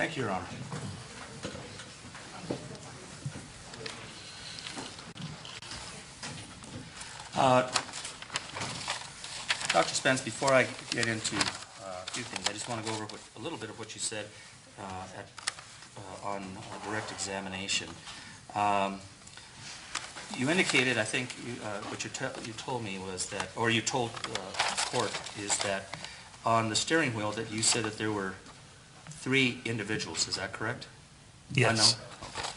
Thank you, Your Honor. Dr. Spence, before I get into a few things, I just want to go over a little bit of what you said on direct examination. You indicated, I think, what you told me was that, or you told court, is that on the steering wheel that you said that there were 3 individuals. Is that correct? Yes. Unknown? Okay.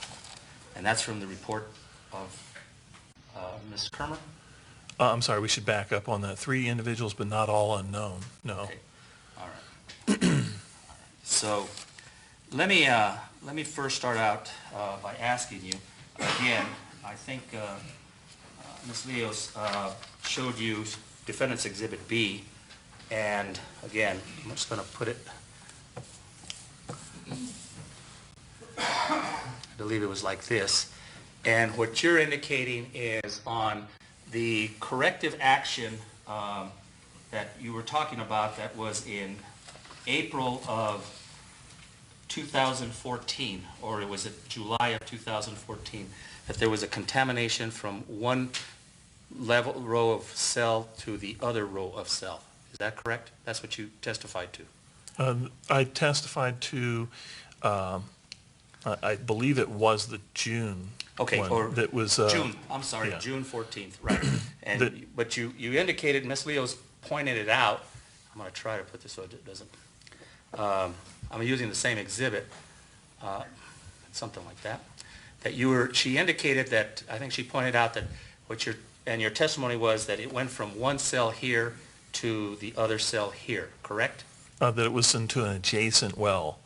And that's from the report of Ms. Kermer? I'm sorry, we should back up on that. 3 individuals, but not all unknown. No. Okay. All right. So let me first start out by asking you again. I think Ms. Leos showed you Defendant's Exhibit B, and again, I'm just going to put it. I believe it was like this. And what you're indicating is on the corrective action that you were talking about that was in April of 2014, or it was in July of 2014, that there was a contamination from one row of cell to the other row of cell. Is that correct? That's what you testified to. I testified to, I believe it was the June okay, one. Or that was June. I'm sorry, yeah. June 14th, right? And but you indicated, Ms. Leos pointed it out. I'm going to try to put this so it doesn't. I'm using the same exhibit, something like that. That you were. She indicated that. I think she pointed out that your testimony was that it went from one cell here to the other cell here. Correct? That it was into an adjacent well.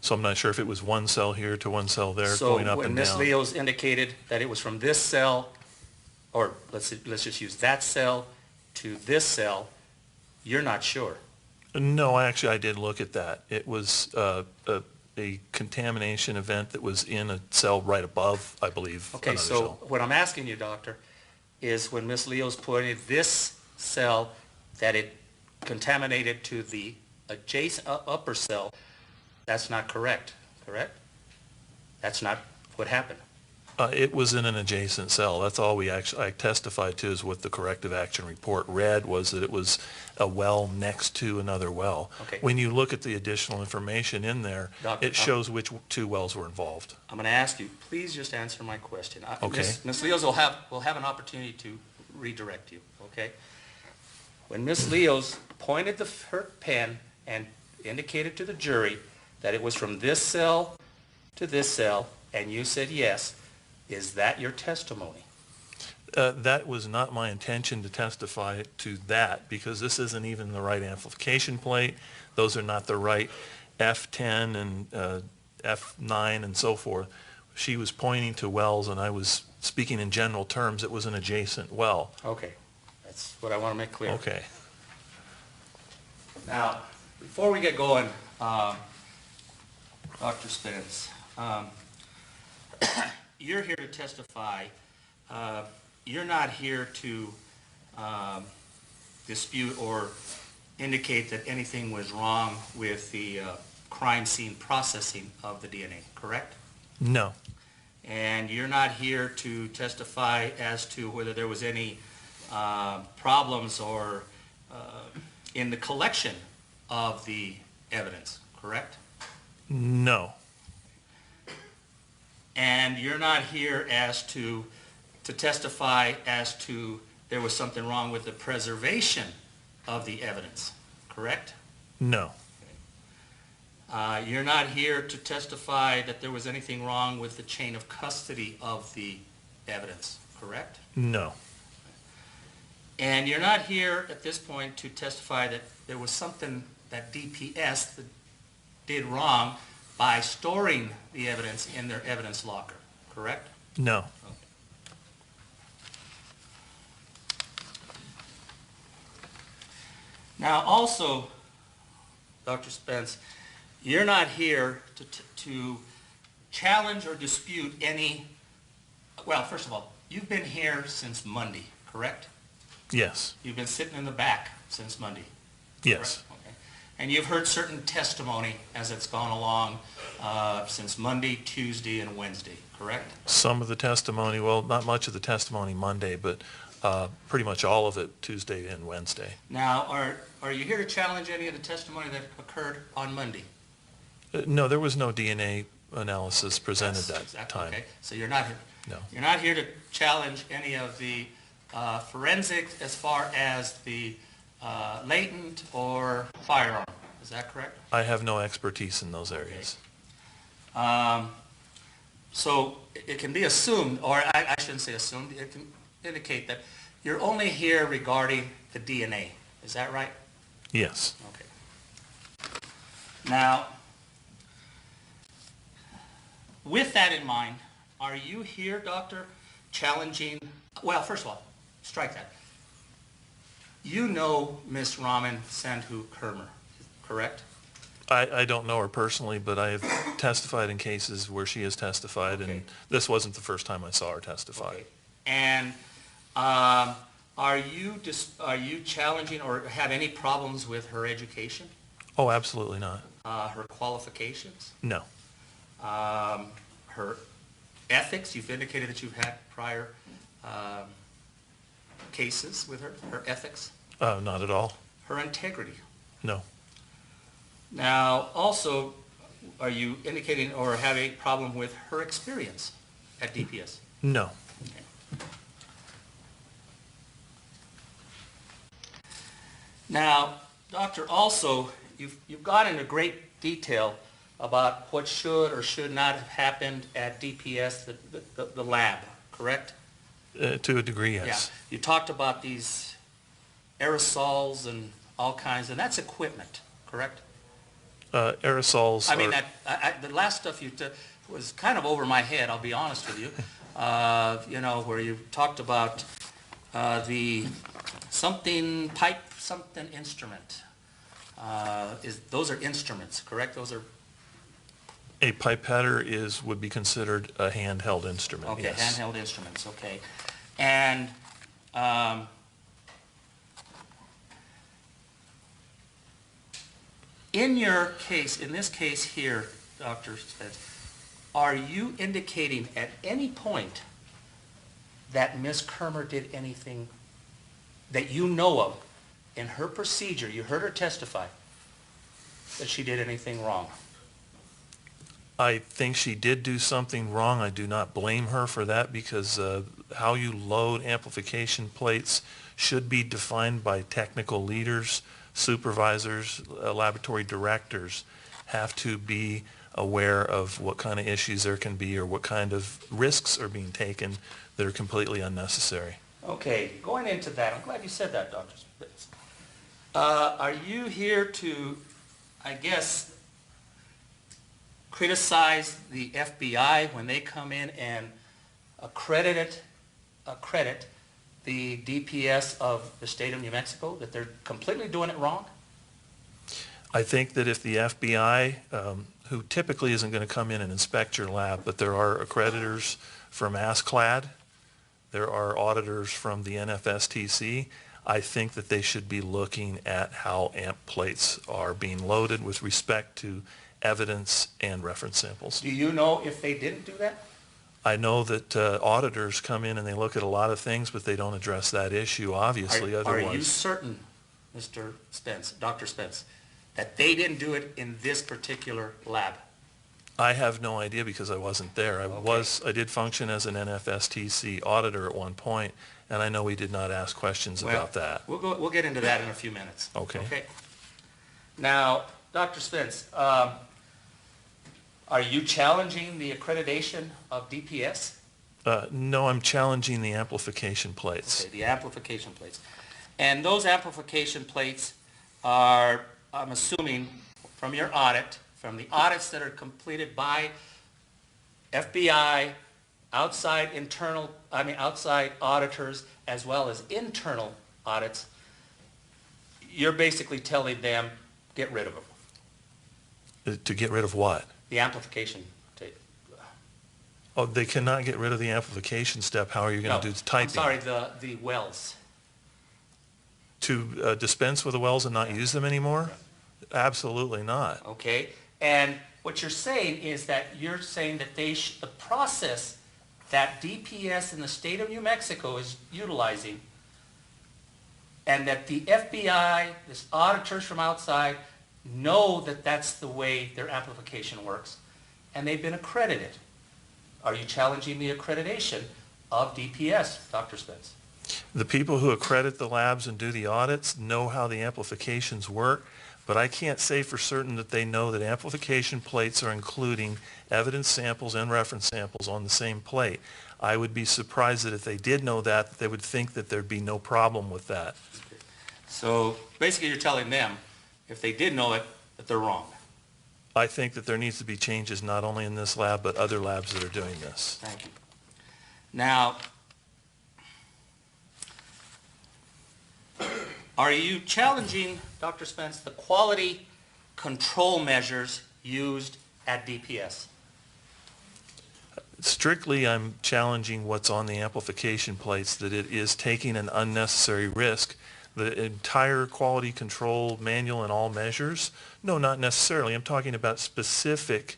So I'm not sure if it was one cell here to one cell there, going up and down. So when Ms. Leos indicated that it was from this cell, or let's just use that cell to this cell, you're not sure? No, actually I did look at that. It was a contamination event that was in a cell right above, I believe. Okay, so cell. What I'm asking you, doctor, is when Ms. Leos pointed this cell that it contaminated to the adjacent upper cell, that's not correct, correct? That's not what happened. It was in an adjacent cell. That's all I testified to is what the corrective action report read, was that it was a well next to another well. Okay. When you look at the additional information in there, Doctor, it shows which 2 wells were involved. I'm going to ask you, please just answer my question. Okay. Ms. Leos will have an opportunity to redirect you, okay? When Ms. Leos pointed her pen and indicated to the jury that it was from this cell to this cell, and you said yes, is that your testimony? That was not my intention to testify to that, because this isn't even the right amplification plate. Those are not the right F10 and F9 and so forth. She was pointing to wells, and I was speaking in general terms. It was an adjacent well. Okay. That's what I want to make clear. Okay. Now, before we get going, Dr. Spence, you're here to testify. You're not here to dispute or indicate that anything was wrong with the crime scene processing of the DNA, correct? No. And you're not here to testify as to whether there was any problems or in the collection of the evidence, correct? No. And you're not here as to testify as to there was something wrong with the preservation of the evidence, correct? No. You're not here to testify that there was anything wrong with the chain of custody of the evidence, correct? No. And you're not here at this point to testify that there was something that DPS did wrong by storing the evidence in their evidence locker, correct? No. Okay. Now also, Dr. Spence, you're not here to challenge or dispute any, well, first of all, you've been here since Monday, correct? Yes. You've been sitting in the back since Monday. Yes. Correct? Okay. And you've heard certain testimony as it's gone along since Monday, Tuesday, and Wednesday, correct? Some of the testimony, well, not much of the testimony Monday, but pretty much all of it Tuesday and Wednesday. Now, are you here to challenge any of the testimony that occurred on Monday? No, there was no DNA analysis presented Yes, that time. Okay, so you're not No. You're not here to challenge any of the forensics as far as the latent or firearm. Is that correct? I have no expertise in those areas. So it can be assumed, or I shouldn't say assumed, it can indicate that you're only here regarding the DNA. Is that right? Yes. Okay. Now, with that in mind, are you here, Doctor, challenging, well, first of all, strike that. You know Miss Raman Sandhu Kermer, correct? I don't know her personally, but I have testified in cases where she has testified, Okay. and this wasn't the first time I saw her testify. Okay. And are you challenging or have any problems with her education, Oh, absolutely not. her qualifications, No. her ethics? You've indicated that you've had prior cases with her. Her ethics, Not at all. her integrity. No. Now, also, are you indicating or have a problem with her experience at DPS? No. Okay. Now, Doctor, also, you've gone into great detail about what should or should not have happened at DPS, the lab, correct? To a degree, yes. Yeah. You talked about these aerosols and all kinds, and that's equipment, correct? Aerosols I mean, are, the last stuff you took was kind of over my head, I'll be honest with you. You know, where you talked about the something instrument. Those are instruments, correct? Those are, a pipetter would be considered a handheld instrument, okay, yes. handheld instruments, okay. And in your case, in this case here, Dr. Spence, are you indicating at any point that Ms. Kermer did anything that you know of in her procedure, you heard her testify, that she did anything wrong? I think she did do something wrong. I do not blame her for that because how you load amplification plates should be defined by technical leaders, supervisors, laboratory directors have to be aware of what kind of issues there can be or what kind of risks are being taken that are completely unnecessary. Okay, going into that, I'm glad you said that, Dr. Spitz. Are you here to, I guess, criticize the FBI when they come in and accredit the DPS of the state of New Mexico, that they're completely doing it wrong? I think that if the FBI, who typically isn't going to come in and inspect your lab, but there are accreditors from ASCLD, there are auditors from the NFSTC, I think that they should be looking at how amp plates are being loaded with respect to evidence and reference samples. Do you know if they didn't do that? I know that auditors come in and they look at a lot of things, but they don't address that issue, obviously, otherwise. Are you certain, Mr. Spence, Dr. Spence, that they didn't do it in this particular lab? I have no idea because I wasn't there. I did function as an NFSTC auditor at one point, and I know we did not ask questions about that. We'll get into that in a few minutes. Okay. Now, Dr. Spence, are you challenging the accreditation of DPS? No, I'm challenging the amplification plates. Okay, the amplification plates. And those amplification plates are, I'm assuming, from your audit, from the audits that are completed by FBI, outside auditors, as well as internal audits, you're basically telling them, get rid of them. To get rid of what? The amplification tape. Oh, they cannot get rid of the amplification step. How are you going to do the typing? I'm sorry, the wells. To dispense with the wells and not use them anymore? Absolutely not. Okay? And what you're saying is that you're saying that the process that DPS in the state of New Mexico is utilizing, and that the FBI, this auditors from outside, know that that's the way their amplification works, and they've been accredited. Are you challenging the accreditation of DPS, Dr. Spence? The people who accredit the labs and do the audits know how the amplifications work, but I can't say for certain that they know that amplification plates are including evidence samples and reference samples on the same plate. I would be surprised that if they did know that, they would think that there'd be no problem with that. So basically you're telling them, if they did know it, that they're wrong. I think that there needs to be changes not only in this lab, but other labs that are doing this. Thank you. Now, are you challenging, Dr. Spence, the quality control measures used at DPS? Strictly, I'm challenging what's on the amplification plates, that it is taking an unnecessary risk. The entire quality control manual and all measures? No, not necessarily. I'm talking about specific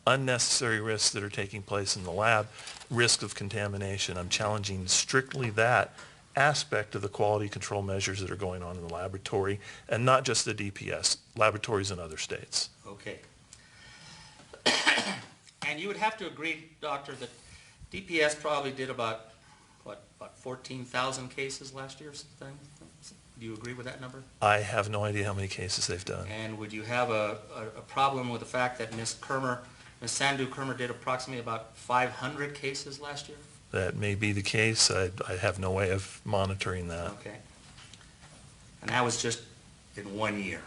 unnecessary risks that are taking place in the lab, risk of contamination. I'm challenging strictly that aspect of the quality control measures that are going on in the laboratory, and not just the DPS, laboratories in other states. Okay. And you would have to agree, Doctor, that DPS probably did about 14,000 cases last year or something? Do you agree with that number? I have no idea how many cases they've done. And would you have a problem with the fact that Ms. Sandhu Kermer did approximately about 500 cases last year? That may be the case. I have no way of monitoring that. Okay. And that was just in 1 year.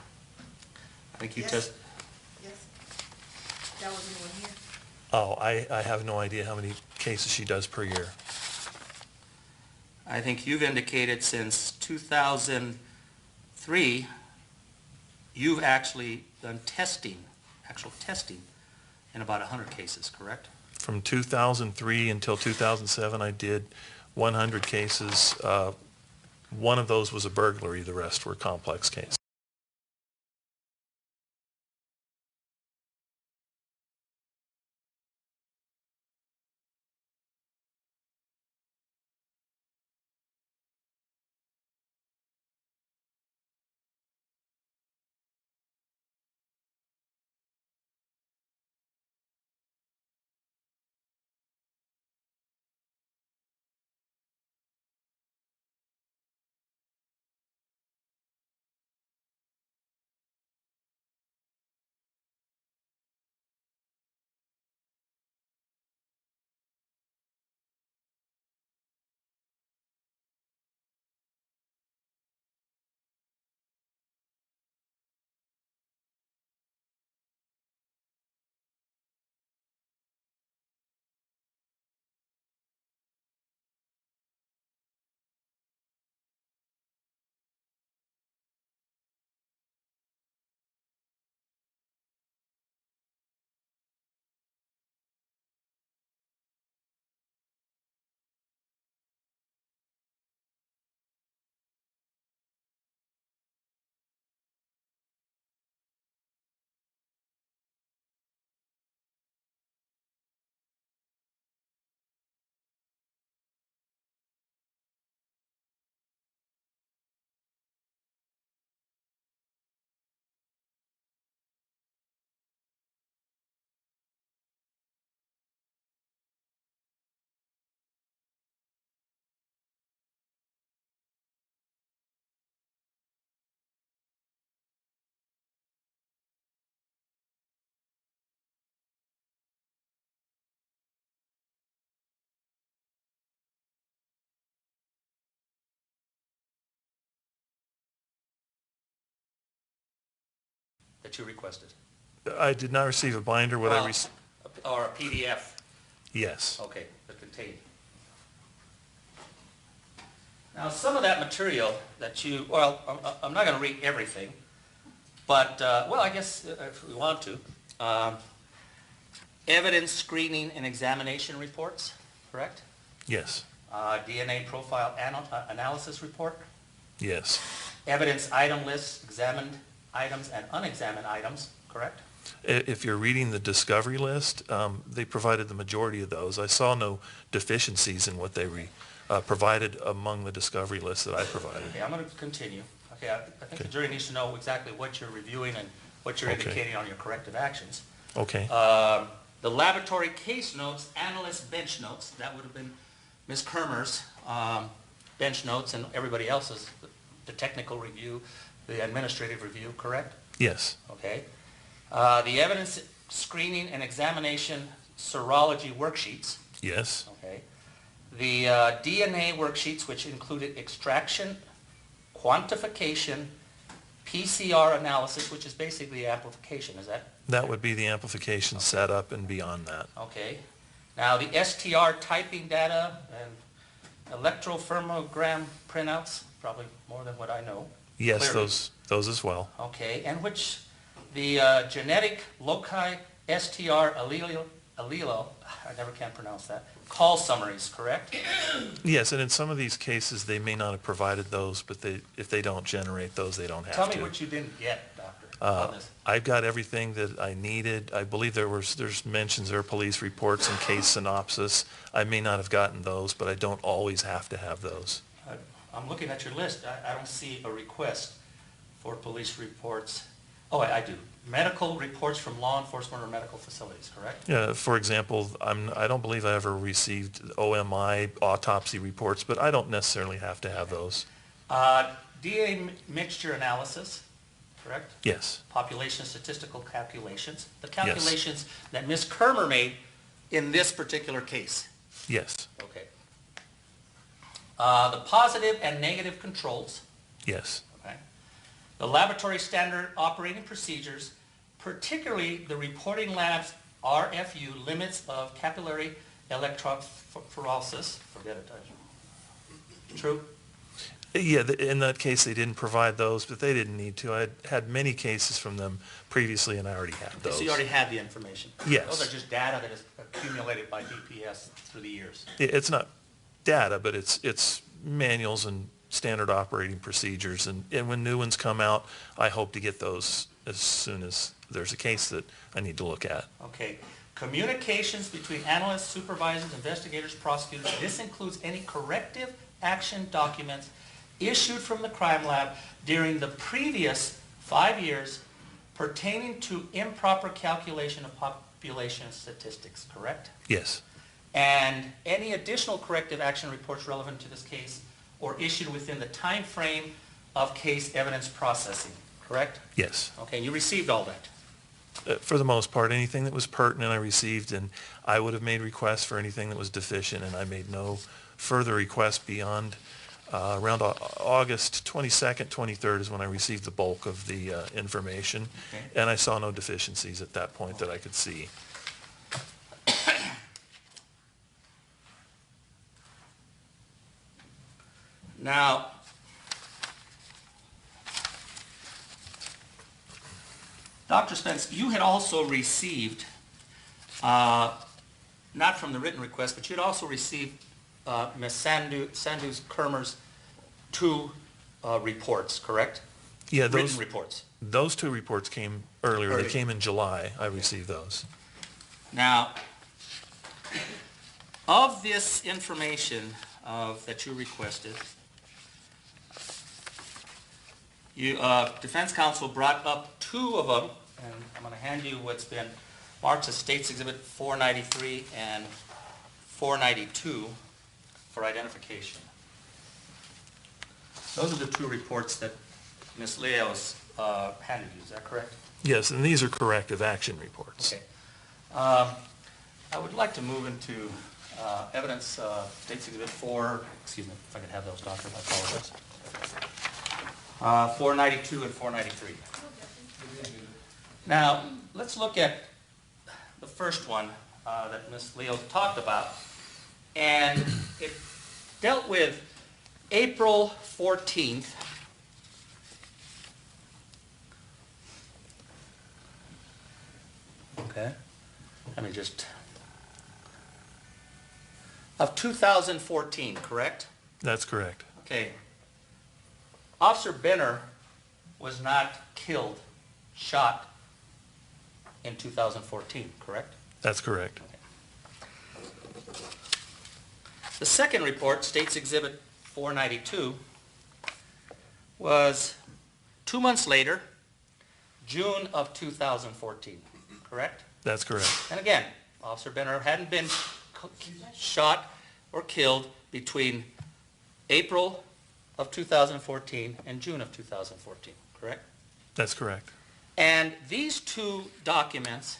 I think you just... Yes. That was in 1 year. Oh, I have no idea how many cases she does per year. I think you've indicated since 2003, you've actually done actual testing in about 100 cases, correct? From 2003 until 2007, I did 100 cases. One of those was a burglary. The rest were complex cases. That you requested? I did not receive a binder. What I Well, received? or a PDF? Yes. Okay, that contained. Now, some of that material that you, well, I'm not going to read everything, but, well, I guess if we want to. Evidence screening and examination reports, correct? Yes. DNA profile analysis report. Yes. Evidence item lists, examined items and unexamined items, correct? If you're reading the discovery list, they provided the majority of those. I saw no deficiencies in what they provided among the discovery list that I provided. Okay, I'm going to continue. Okay, I think the jury needs to know exactly what you're reviewing and what you're indicating on your corrective actions. Okay. The laboratory case notes, analyst bench notes, that would have been Ms. Kermer's bench notes and everybody else's, the technical review, the administrative review, correct? Yes. Okay. The evidence screening and examination serology worksheets. Yes. Okay. The DNA worksheets, which included extraction, quantification, PCR analysis, which is basically amplification, is that? That would be the amplification setup and beyond that. Okay. Now the STR typing data and electrophermogram printouts, probably more than what I know. Yes, Clearly. those as well. Okay, and which the genetic loci STR allele, I never can pronounce that, call summaries, correct? Yes, and in some of these cases, they may not have provided those, but if they don't generate those, they don't have Tell to. me what you didn't get, Doctor, on this. I've got everything that I needed. I believe there's mentions there are police reports and case synopsis. I may not have gotten those, but I don't always have to have those. I'm looking at your list. I don't see a request for police reports. Oh, I do. Medical reports from law enforcement or medical facilities, correct? Yeah, for example, I don't believe I ever received OMI autopsy reports, but I don't necessarily have to have those. DNA mixture analysis, correct? Yes. Population statistical calculations. The calculations that Ms. Kermer made in this particular case. Yes. Okay. The positive and negative controls. Yes. Okay. The laboratory standard operating procedures, particularly the reporting lab's RFU limits of capillary electrophoresis. Forget it. True? Yeah, in that case, they didn't provide those, but they didn't need to. I had many cases from them previously, and I already had those. So you already had the information? Yes. Those are just data that is accumulated by DPS through the years. It's not data, but it's manuals and standard operating procedures. And when new ones come out, I hope to get those as soon as there's a case that I need to look at. Okay. Communications between analysts, supervisors, investigators, prosecutors. This includes any corrective action documents issued from the crime lab during the previous 5 years pertaining to improper calculation of population statistics, correct? Yes. And any additional corrective action reports relevant to this case or issued within the time frame of case evidence processing, correct? Yes. Okay, you received all that? For the most part, anything that was pertinent I received, and I would have made requests for anything that was deficient, and I made no further requests beyond around August 22nd, 23rd is when I received the bulk of the information, Okay. and I saw no deficiencies at that point that I could see. Now, Dr. Spence, you had also received, not from the written request, but you had also received Ms. Sandu Kermer's 2 reports, correct? Yeah, Written reports. those 2 reports came earlier. Earlier. They came in July. I received those. Now, of this information that you requested, defense counsel brought up 2 of them, and I'm going to hand you what's been marked as State's Exhibit 493 and 492 for identification. Those are the 2 reports that Ms. Leo's handed you, is that correct? Yes, and these are corrective action reports. Okay. I would like to move into evidence, State's Exhibit 4, excuse me, if I could have those, Doctor, I apologize. 492 and 493. Now, let's look at the first one that Ms. Leo talked about, and it dealt with April 14th. Okay. Let me just, of 2014, correct? That's correct. Okay. Officer Benner was not killed, shot in 2014, correct? That's correct. The second report, State's Exhibit 492, was 2 months later, June of 2014, correct? That's correct. And again, Officer Benner hadn't been shot or killed between April of 2014 and June of 2014, correct? That's correct. And these two documents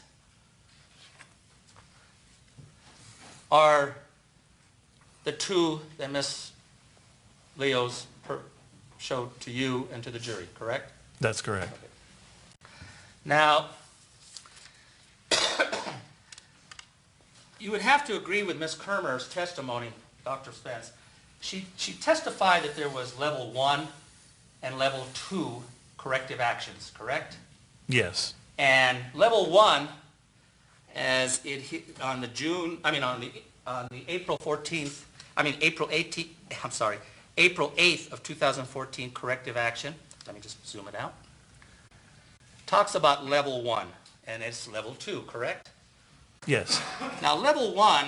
are the two that Ms. Leos showed to you and to the jury, correct? That's correct. Now, you would have to agree with Ms. Kermer's testimony, Dr. Spence. She testified that there was level 1 and level 2 corrective actions, correct? Yes. And level 1, as it hit on the April 14th, April 18th, I'm sorry, April 8th of 2014 corrective action, let me just zoom it out, talks about level 1, and it's level 2, correct? Yes. Now, level 1,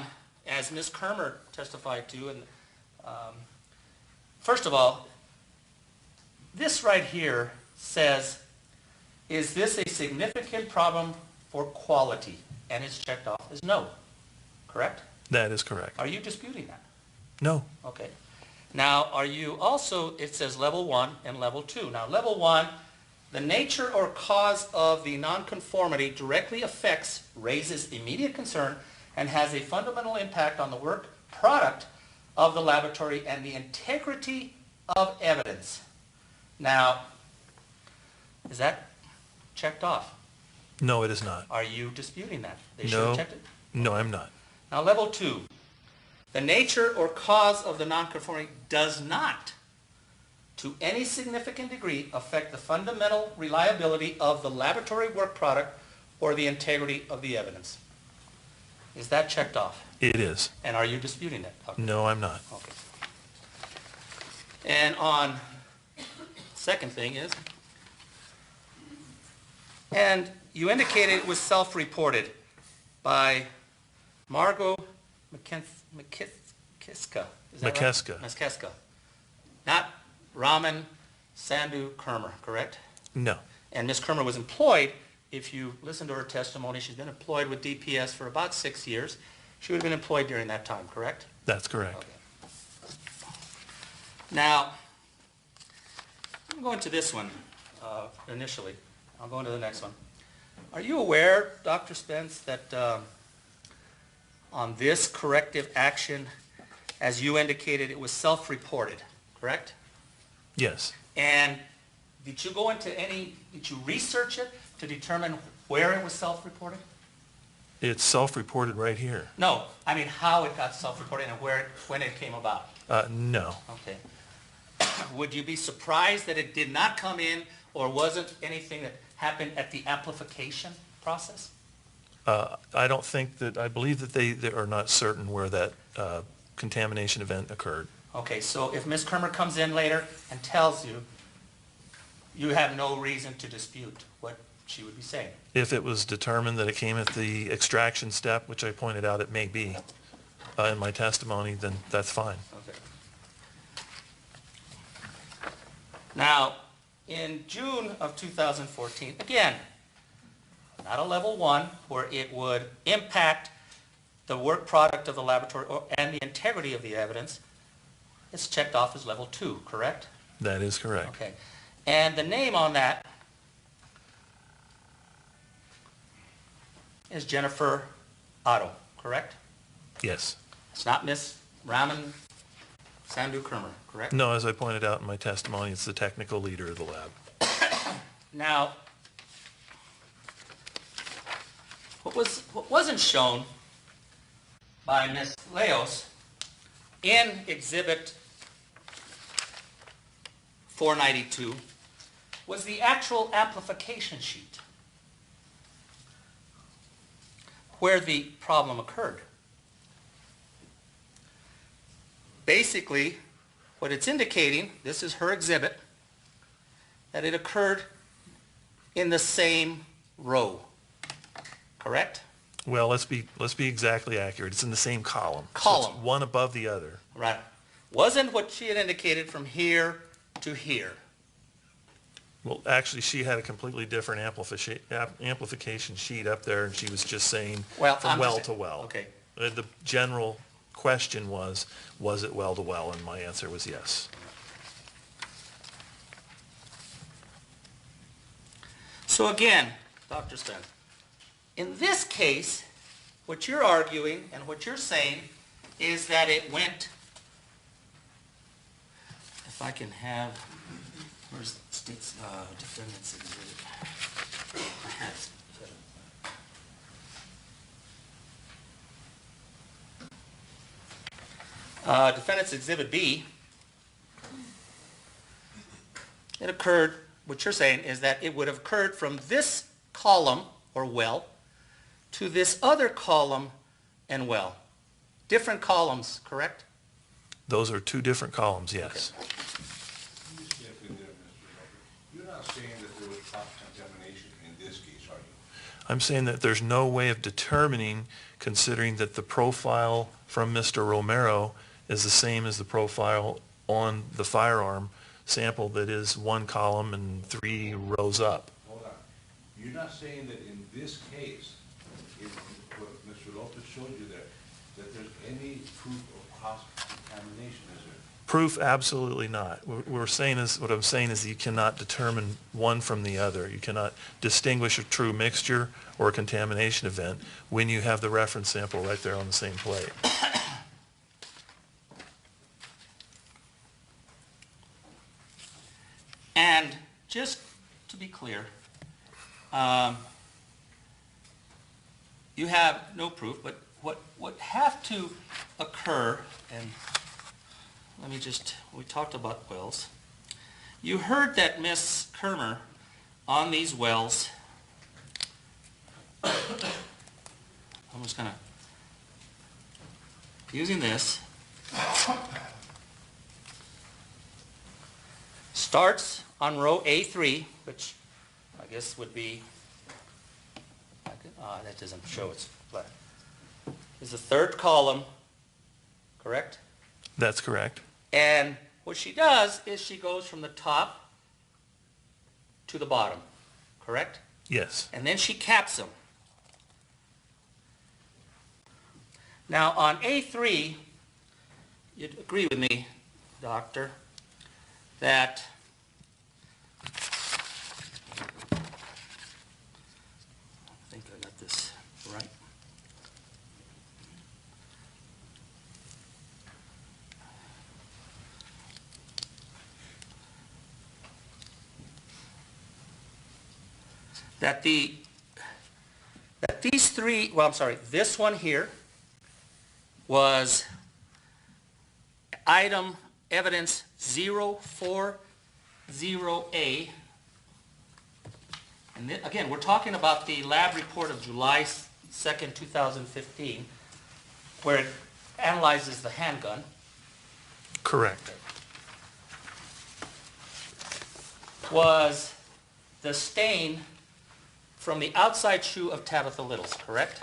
as Ms. Kermer testified to, and first of all, this right here says, is this a significant problem for quality? And it's checked off as no, correct? That is correct. Are you disputing that? No. Okay. Now, are you also, it says level 1 and level 2. Now, level 1, the nature or cause of the nonconformity directly affects, raises immediate concern, and has a fundamental impact on the work product of the laboratory and the integrity of evidence. Now, is that checked off? No, it is not. Are you disputing that? They should No. have checked it? No, I'm not. Now, level 2, the nature or cause of the nonconformity does not, to any significant degree, affect the fundamental reliability of the laboratory work product or the integrity of the evidence. Is that checked off? It is. And are you disputing that, Doctor? No, I'm not. Okay. And on, second thing is, and you indicated it was self-reported by Margot McKiska. Is that right? McKeska. McKeska. Not Raman Sandhu Kermer, correct? No. And Ms. Kermer was employed, if you listen to her testimony, she's been employed with DPS for about 6 years. She would have been employed during that time, correct? That's correct. Okay. Now, I'm going to this one initially. I'll go into the next one. Are you aware, Dr. Spence, that on this corrective action, as you indicated, it was self-reported, correct? Yes. And did you research it to determine where it was self-reported? It's self-reported right here. No, I mean how it got self-reported and when it came about. No. Okay. Would you be surprised that it did not come in, or wasn't anything that happened at the amplification process? I don't think that, I believe that they are not certain where that contamination event occurred. Okay, so if Ms. Kermer comes in later and tells you, you have no reason to dispute what she would be saying? If it was determined that it came at the extraction step, which I pointed out it may be in my testimony, then that's fine. Okay. Now, in June of 2014, again, not a level 1 where it would impact the work product of the laboratory and the integrity of the evidence, it's checked off as level 2, correct? That is correct. Okay. And the name on that is Jennifer Otto, correct? Yes. It's not Miss Raman Sandhu Kermer, correct? No, as I pointed out in my testimony, it's the technical leader of the lab. Now, what wasn't shown by Ms. Leos in Exhibit 492 was the actual amplification sheet where the problem occurred. Basically, what it's indicating, this is her exhibit, that it occurred in the same row, correct? Well, let's be exactly accurate. It's in the same column. So Column. it's one above the other. Right. Wasn't what she had indicated from here to here. Well, actually, she had a completely different amplification sheet up there, and she was just saying Well, from I'm well just- to well. okay. The general question was it well to well? And my answer was yes. So again, Dr. Spence, in this case, what you're arguing and what you're saying is that it went, if I can have, where's the state's defendant's exhibit? I had it. Defendant's exhibit B, it occurred, what you're saying is that it would have occurred from this column, or well, to this other column and well. Different columns, correct? Those are two different columns, yes. Okay. Let me step in there, Mr. Lopez. You're not saying that there was cross-contamination in this case, are you? I'm saying that there's no way of determining, considering that the profile from Mr. Romero is the same as the profile on the firearm sample that is one column and 3 rows up. Hold on. You're not saying that in this case, in what Mr. Lopez showed you there, that there's any proof of cross-contamination, is there? Proof, absolutely not. What I'm saying is you cannot determine one from the other. You cannot distinguish a true mixture or a contamination event when you have the reference sample right there on the same plate. And just to be clear, you have no proof, but what would have to occur, and let me just, we talked about wells. You heard that Miss Kermer on these wells, I'm just gonna, using this, starts on row A3, which I guess would be, that doesn't show it's flat, is the third column, correct? That's correct. And what she does is she goes from the top to the bottom, correct? Yes. And then she caps them. Now on A3, you'd agree with me, Doctor, that I think I got this right. That these three, well, I'm sorry, this one here was item evidence 040A. And again, we're talking about the lab report of July 2nd, 2015, where it analyzes the handgun. Correct. Was the stain from the outside shoe of Tabitha Little's, correct?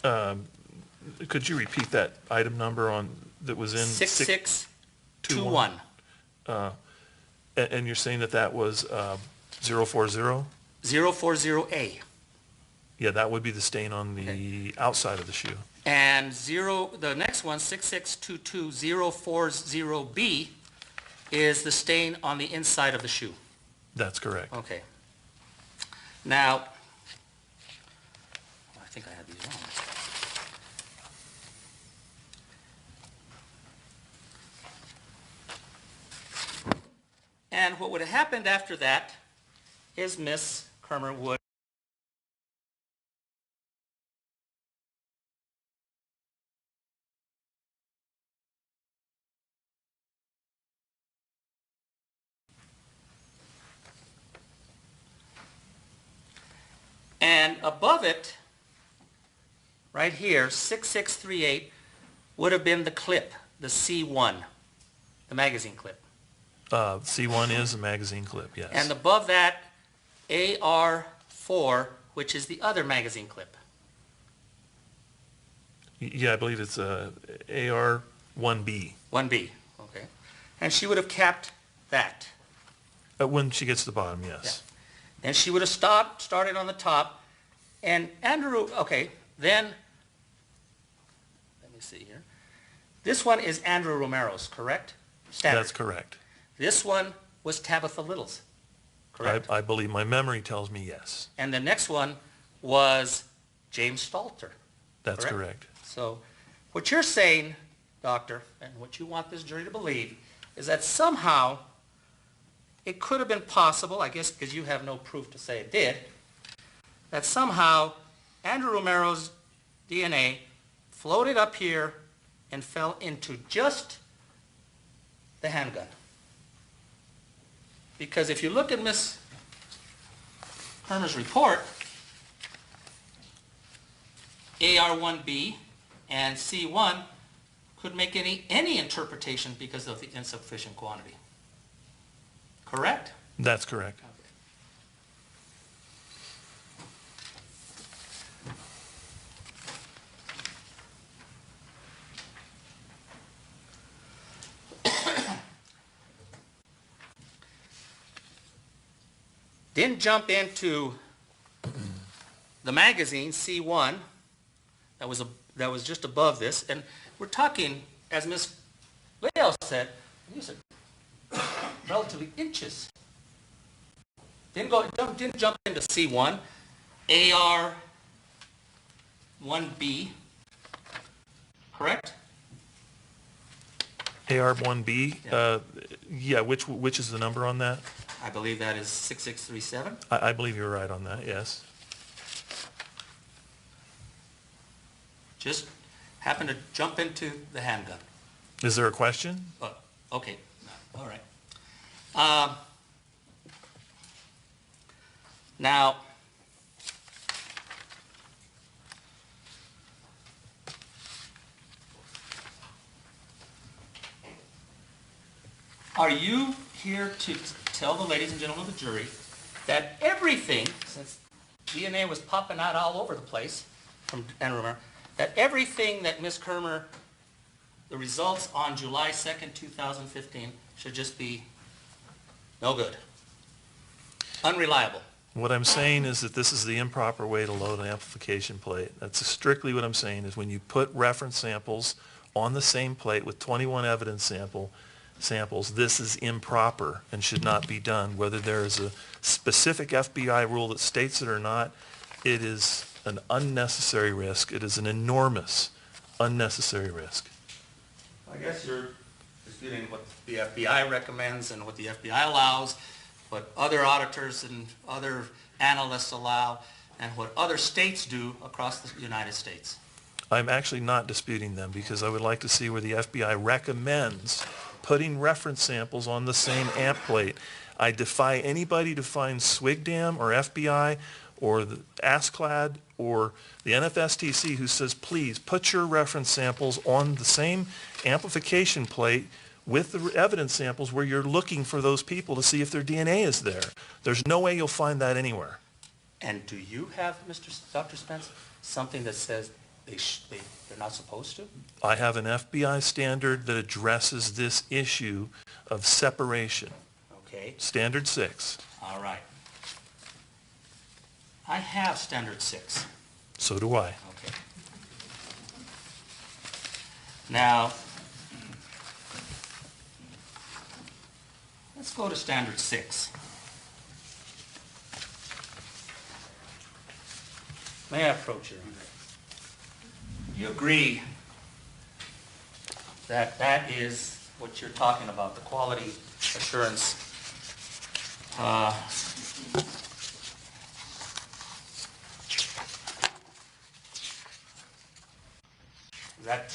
Could you repeat that item number that was in? 6621. And you're saying that was 040? 040A. Yeah, that would be the stain on the outside of the shoe. And the next one, 6622040B, is the stain on the inside of the shoe. That's correct. Okay. Now, I think I had these wrong. And what would have happened after that is Miss Kermer would and above it, right here, 6638, would have been the clip, the C1, the magazine clip. C1 is a magazine clip, yes. And above that, AR4, which is the other magazine clip. Yeah, I believe it's AR1B. 1B, okay. And she would have capped that. When she gets to the bottom, yes. And she would have started on the top. And Andrew, okay, then, let me see here. This one is Andrew Romero's, correct? Standard. That's correct. This one was Tabitha Little's, correct? I believe my memory tells me yes. And the next one was James Stalter. That's correct. So what you're saying, Doctor, and what you want this jury to believe, is that somehow it could have been possible, I guess because you have no proof to say it did, that somehow Andrew Romero's DNA floated up here and fell into just the handgun. Because if you look at Miss Hermer's report, AR1B and C1 could make any interpretation because of the insufficient quantity. Correct? That's correct. Then jump into the magazine, C1, that was just above this, and we're talking, as Ms. Leo said, these are relatively inches. Didn't jump into C1, AR1B, correct? AR1B, yeah, which is the number on that? I believe that is 6637. I believe you're right on that, yes. Just happened to jump into the handgun. Is there a question? Okay, all right. Now, are you here to tell the ladies and gentlemen of the jury that everything, since DNA was popping out all over the place from Andrew Romero, that everything that Ms. Kermer, the results on July 2nd, 2015, should just be no good, unreliable? What I'm saying is that this is the improper way to load an amplification plate. That's strictly what I'm saying, is when you put reference samples on the same plate with 21 evidence samples, this is improper and should not be done. Whether there is a specific FBI rule that states it or not, it is an unnecessary risk. It is an enormous unnecessary risk. I guess you're disputing what the FBI recommends and what the FBI allows, what other auditors and other analysts allow, and what other states do across the United States. I'm actually not disputing them because I would like to see where the FBI recommends putting reference samples on the same amp plate. I defy anybody to find SWGDAM or FBI or the ASCLD or the NFSTC who says, please put your reference samples on the same amplification plate with the evidence samples where you're looking for those people to see if their DNA is there. There's no way you'll find that anywhere. And do you have, Dr. Spence, something that says they're not supposed to? I have an FBI standard that addresses this issue of separation. Okay. Standard 6. All right. I have Standard 6. So do I. Okay. Now, let's go to Standard 6. May I approach you? You agree that that is what you're talking about, the quality assurance that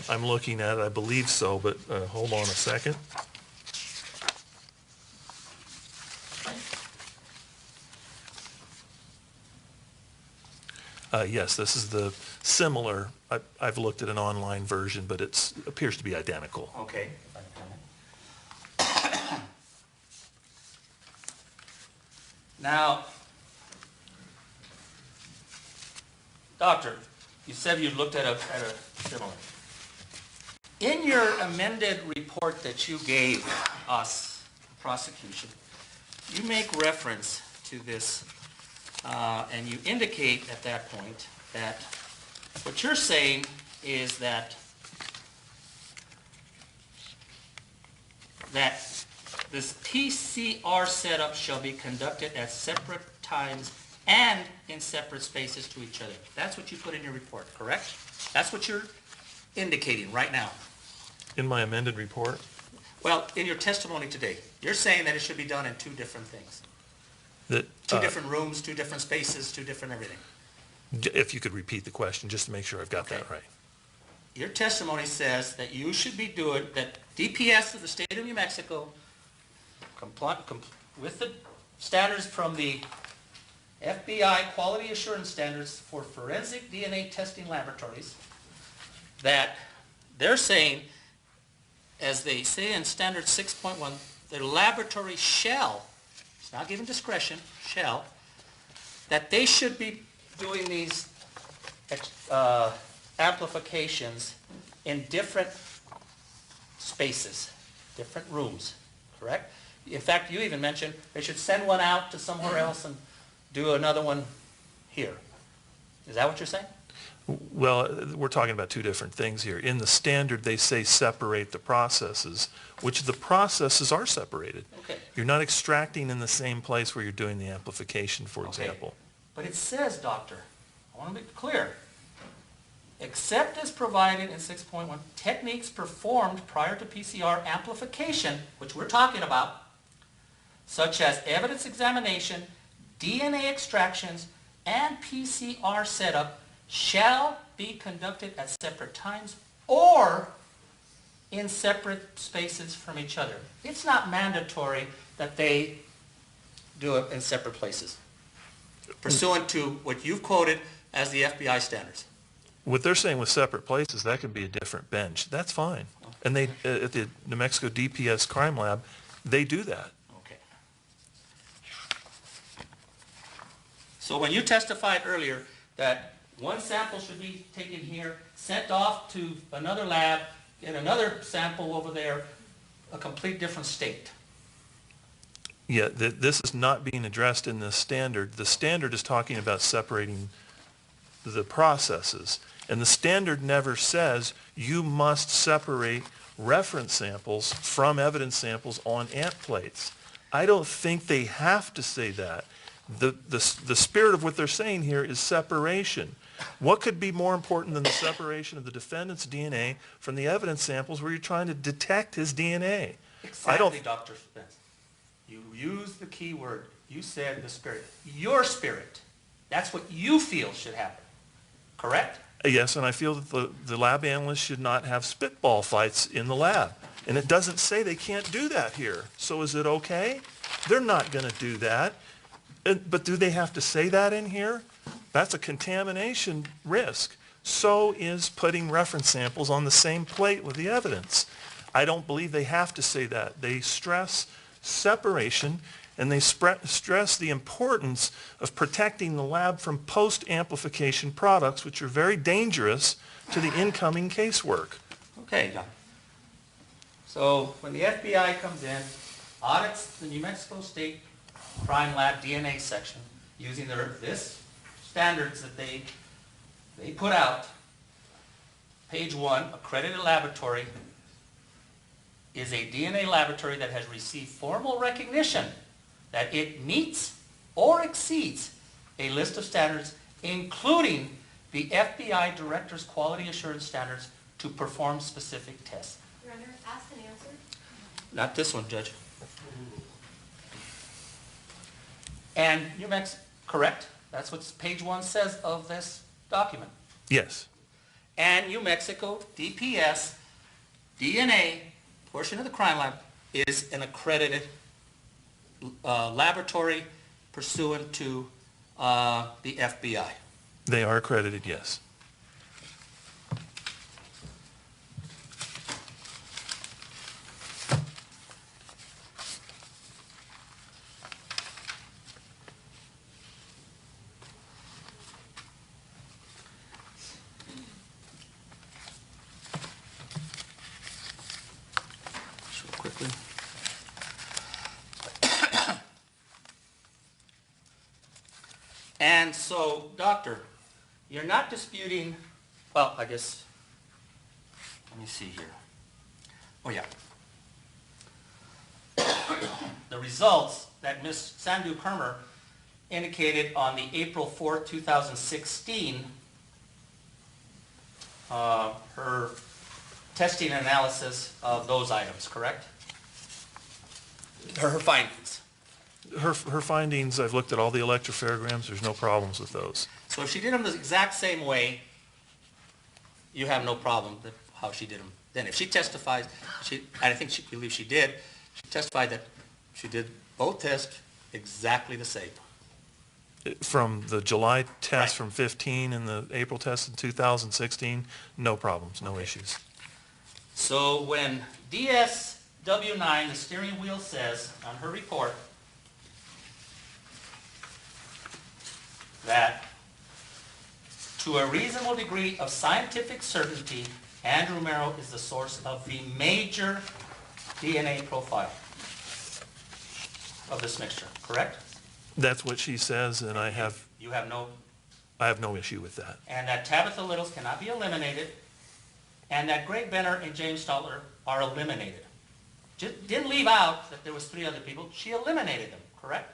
I'm looking at it. I believe so, but hold on a second. Yes, this is the similar. I've looked at an online version, but it appears to be identical. okay. Now, Doctor, you said you looked at a similar. In your amended report that you gave us, prosecution, you make reference to this, and you indicate at that point that what you're saying is that this PCR setup shall be conducted at separate times and in separate spaces to each other. That's what you put in your report, correct? That's what you're indicating right now. In my amended report? Well, in your testimony today, you're saying that it should be done in two different things. Two different rooms, two different spaces, two different everything. If you could repeat the question, just to make sure I've got that right. Your testimony says that you should be doing, that DPS of the state of New Mexico, with the standards from the FBI quality assurance standards for forensic DNA testing laboratories, that they're saying, as they say in standard 6.1, the laboratory shall, it's not given discretion, shall, that they should be doing these amplifications in different spaces, different rooms, correct? In fact, you even mentioned they should send one out to somewhere else and do another one here. Is that what you're saying? Well, we're talking about two different things here. In the standard, they say separate the processes, which the processes are separated. Okay. You're not extracting in the same place where you're doing the amplification, for example. But it says, Doctor, I want to be clear, except as provided in 6.1, techniques performed prior to PCR amplification, which we're talking about, such as evidence examination, DNA extractions, and PCR setup, shall be conducted at separate times or in separate spaces from each other. It's not mandatory that they do it in separate places, pursuant to what you've quoted as the FBI standards. What they're saying with separate places, that could be a different bench. That's fine. And they, at the New Mexico DPS crime lab, they do that. Okay. So when you testified earlier that one sample should be taken here, sent off to another lab, get another sample over there, a complete different state. Yeah, this is not being addressed in the standard. The standard is talking about separating the processes. And the standard never says you must separate reference samples from evidence samples on amp plates. I don't think they have to say that. The spirit of what they're saying here is separation. What could be more important than the separation of the defendant's DNA from the evidence samples where you're trying to detect his DNA? Exactly, Dr. Spence. You used the key word. You said the spirit. Your spirit. That's what you feel should happen. Correct? Yes, and I feel that the lab analysts should not have spitball fights in the lab. And it doesn't say they can't do that here. So is it okay? They're not going to do that. But do they have to say that in here? That's a contamination risk. So is putting reference samples on the same plate with the evidence. I don't believe they have to say that. They stress separation, and they stress the importance of protecting the lab from post-amplification products, which are very dangerous to the incoming casework. Okay, John. So when the FBI comes in, audits the New Mexico State Crime Lab DNA section using this standards that they put out, page 1, accredited laboratory is a DNA laboratory that has received formal recognition that it meets or exceeds a list of standards, including the FBI Director's Quality Assurance Standards to perform specific tests. Your Honor, ask and answer. Not this one, Judge. And New Mexico, correct? That's what page 1 says of this document. Yes. And New Mexico DPS DNA portion of the crime lab is an accredited laboratory pursuant to the FBI. They are accredited, yes. exactly. And so, doctor, you're not disputing, well, I guess, let me see here. Oh, yeah. The results that Ms. Sandu Kermer indicated on the April 4th, 2016, her testing and analysis of those items, correct? Her findings. Her findings, I've looked at all the electropharograms, there's no problems with those. So if she did them the exact same way, you have no problem with how she did them. Then if she testifies, and I think she believes she did, she testified that she did both tests exactly the same. From the July test Right. from 15 and the April test in 2016, no problems, no Okay. issues. So when DSW9, the steering wheel, says on her report that to a reasonable degree of scientific certainty, Andrew Romero is the source of the major DNA profile of this mixture, correct? That's what she says, and I have You have no, no issue with that. and that Tabitha Littles cannot be eliminated, and that Greg Benner and James Stotler are eliminated. Just didn't leave out that there was 3 other people, she eliminated them, correct?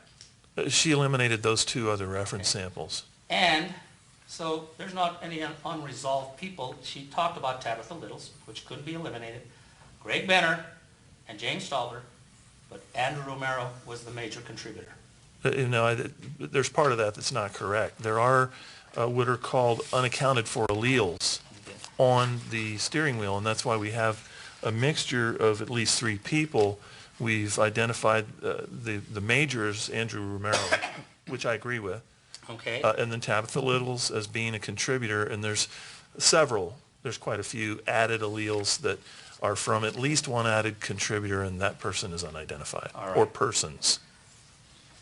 She eliminated those 2 other reference samples. And so there's not any unresolved people. She talked about Tabitha Littles, which couldn't be eliminated, Greg Benner and James Stotler, but Andrew Romero was the major contributor. There's part of that that's not correct. There are what are called unaccounted for alleles on the steering wheel, and that's why we have a mixture of at least 3 people. We've identified the majors, Andrew Romero, which I agree with, Okay? and then Tabitha Littles as being a contributor, and there's quite a few added alleles that are from at least one added contributor, and that person is unidentified, All right. or persons.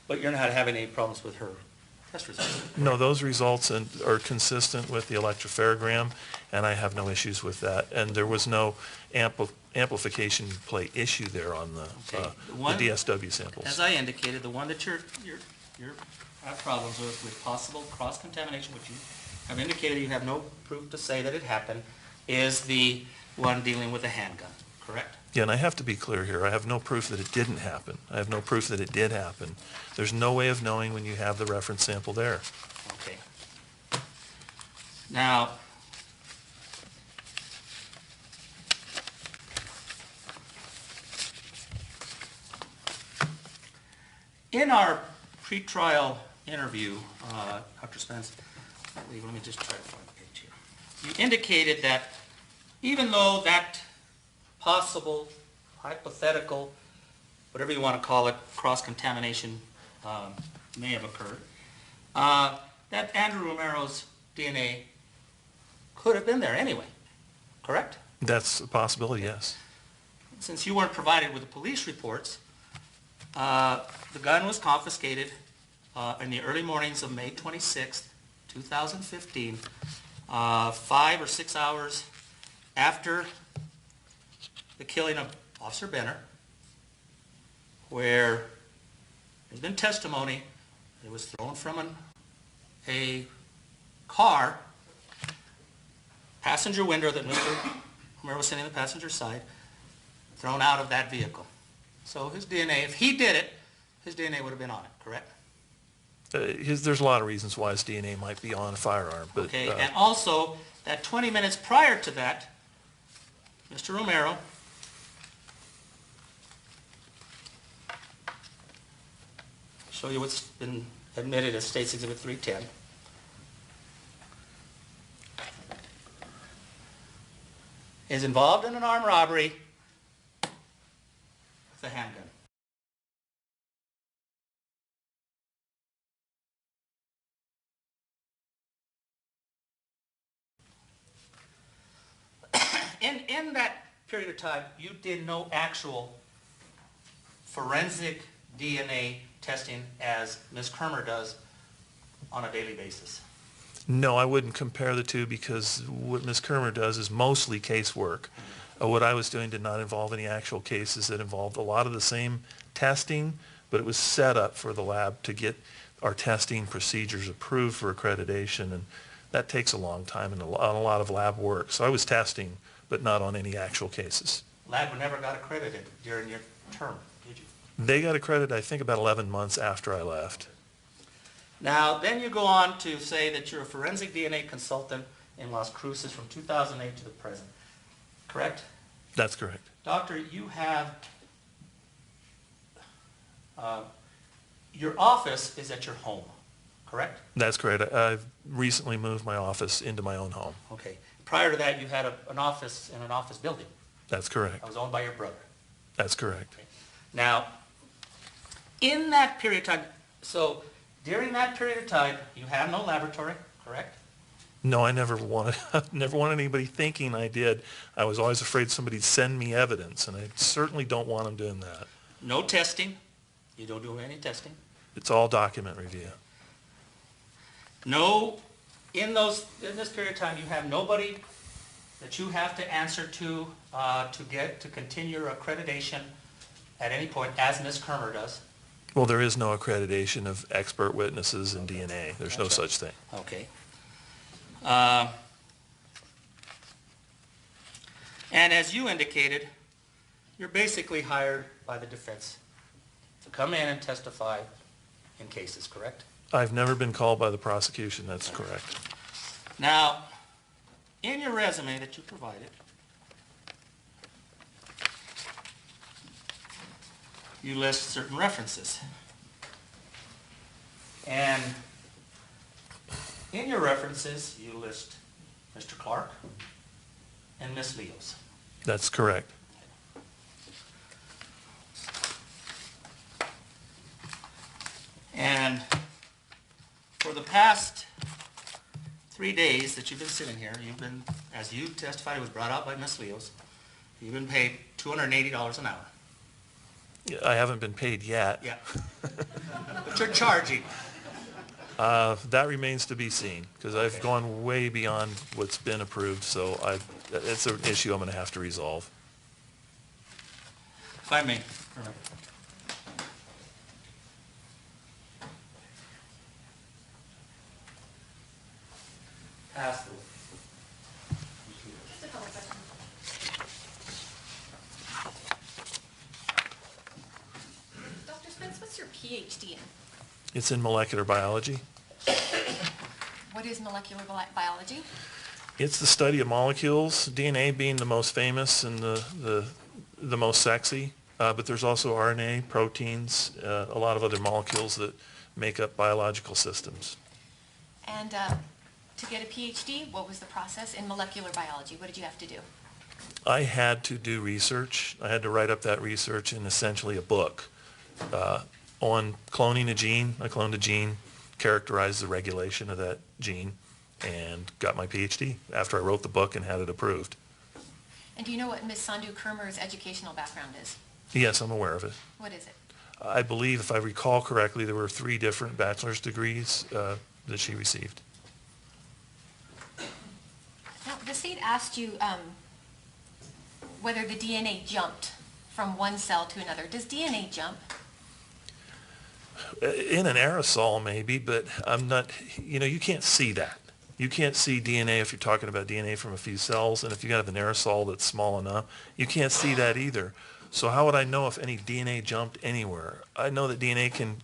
But you're not having any problems with her test results? No, those results are consistent with the electropharogram, and I have no issues with that. And there was no amplification plate issue there on the Okay. The one- DSW samples. As I indicated, the one that you're have problems with possible cross-contamination, which you have indicated you have no proof to say that it happened, is the one dealing with the handgun, correct? Yeah, and I have to be clear here. I have no proof that it didn't happen. I have no proof that it did happen. There's no way of knowing when you have the reference sample there. Okay. Now, in our pretrial interview, Dr. Spence, let me just try to find the page here. You indicated that even though that possible, hypothetical, whatever you want to call it, cross-contamination may have occurred, that Andrew Romero's DNA could have been there anyway, correct? That's a possibility, yes. Since you weren't provided with the police reports, the gun was confiscated in the early mornings of May 26th, 2015, 5 or 6 hours after the killing of Officer Benner, where there's been testimony it was thrown from a car, passenger window that Mr. Romero was sitting on the passenger side, thrown out of that vehicle. So his DNA, if he did it, his DNA would have been on it, correct? There's a lot of reasons why his DNA might be on a firearm, but Okay, and also that 20 minutes prior to that, Mr. Romero show you what's been admitted as State's Exhibit 310. Is involved in an armed robbery with a handgun. In that period of time, you did no actual forensic DNA testing as Ms. Kermer does on a daily basis. no, I wouldn't compare the two because what Ms. Kermer does is mostly casework. What I was doing did not involve any actual cases. It involved a lot of the same testing, but it was set up for the lab to get our testing procedures approved for accreditation, and that takes a long time and a lot of lab work. So I was testing, but not on any actual cases. Lab never got accredited during your term, did you? They got accredited, I think, about 11 months after I left. Now, then you go on to say that you're a forensic DNA consultant in Las Cruces from 2008 to the present, correct? That's correct. Doctor, you have, your office is at your home, correct? That's correct. I've recently moved my office into my own home. Okay. Prior to that, you had an office in an office building That's correct. that was owned by your brother. That's correct. Okay. Now, in that period of time, so during that period of time, you have no laboratory, correct? No, I never wanted, never wanted anybody thinking I did. I was always afraid somebody'd send me evidence, and I certainly don't want them doing that. No testing? You don't do any testing? It's all document review. No, in this period of time, you have nobody that you have to answer to continue your accreditation at any point, as Ms. Kermer does? Well, there is no accreditation of expert witnesses in DNA. There's no That's right. such thing. Okay. And as you indicated, you're basically hired by the defense to come in and testify in cases, correct? I've never been called by the prosecution. That's correct. Now, in your resume that you provided, you list certain references. And in your references, you list Mr. Clark and Miss Leos. That's correct. And for the past 3 days that you've been sitting here, you've been, as you testified, it was brought out by Miss Leos, you've been paid $280 an hour. I haven't been paid yet. Yeah. But you're charging. That remains to be seen, because I've gone way beyond what's been approved, so it's an issue I'm going to have to resolve. If I may. Pass through. Just a couple questions. Dr. Spence, what's your PhD in? It's in molecular biology. What is molecular biology? It's the study of molecules, DNA being the most famous and the most sexy, but there's also RNA, proteins, a lot of other molecules that make up biological systems. And to get a PhD, what was the process in molecular biology? What did you have to do? I had to do research. I had to write up that research in essentially a book on cloning a gene. I cloned a gene, characterized the regulation of that gene, and got my PhD after I wrote the book and had it approved. And do you know what Ms. Sandhu Kermer's educational background is? Yes, I'm aware of it. What is it? I believe, if I recall correctly, there were 3 different bachelor's degrees that she received. Now, the state asked you whether the DNA jumped from one cell to another. Does DNA jump? In an aerosol, maybe, but I'm not, you can't see that. You can't see DNA if you're talking about DNA from a few cells, and if you have an aerosol that's small enough, you can't see that either. So how would I know if any DNA jumped anywhere? I know that DNA can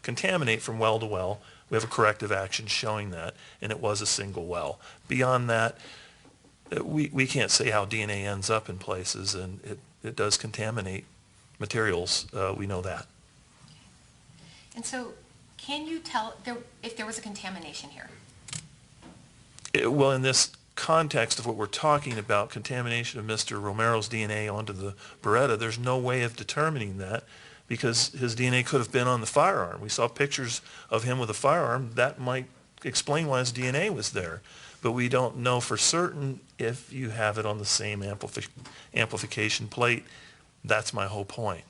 contaminate from well to well. We have a corrective action showing that, and it was a single well. Beyond that, we can't say how DNA ends up in places, and it does contaminate materials. We know that. And so can you tell if there was a contamination here? Well, in this context of what we're talking about, contamination of Mr. Romero's DNA onto the Beretta, there's no way of determining that because his DNA could have been on the firearm. We saw pictures of him with a firearm. That might explain why his DNA was there. But we don't know for certain if you have it on the same amplification plate. That's my whole point.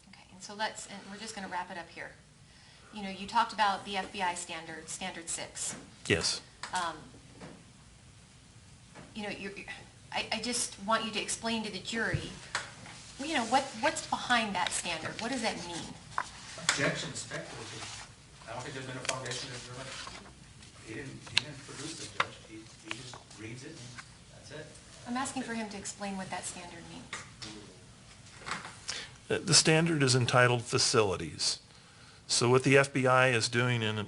Okay, and so and we're just going to wrap it up here. You talked about the FBI standard 6. Yes. I just want you to explain to the jury, you know, what's behind that standard? What does that mean? Objection speculative. I don't think there's been a foundation of agreement. He didn't produce the judge. He just reads it and that's it. I'm asking for him to explain what that standard means. The standard is entitled facilities. So what the FBI is doing in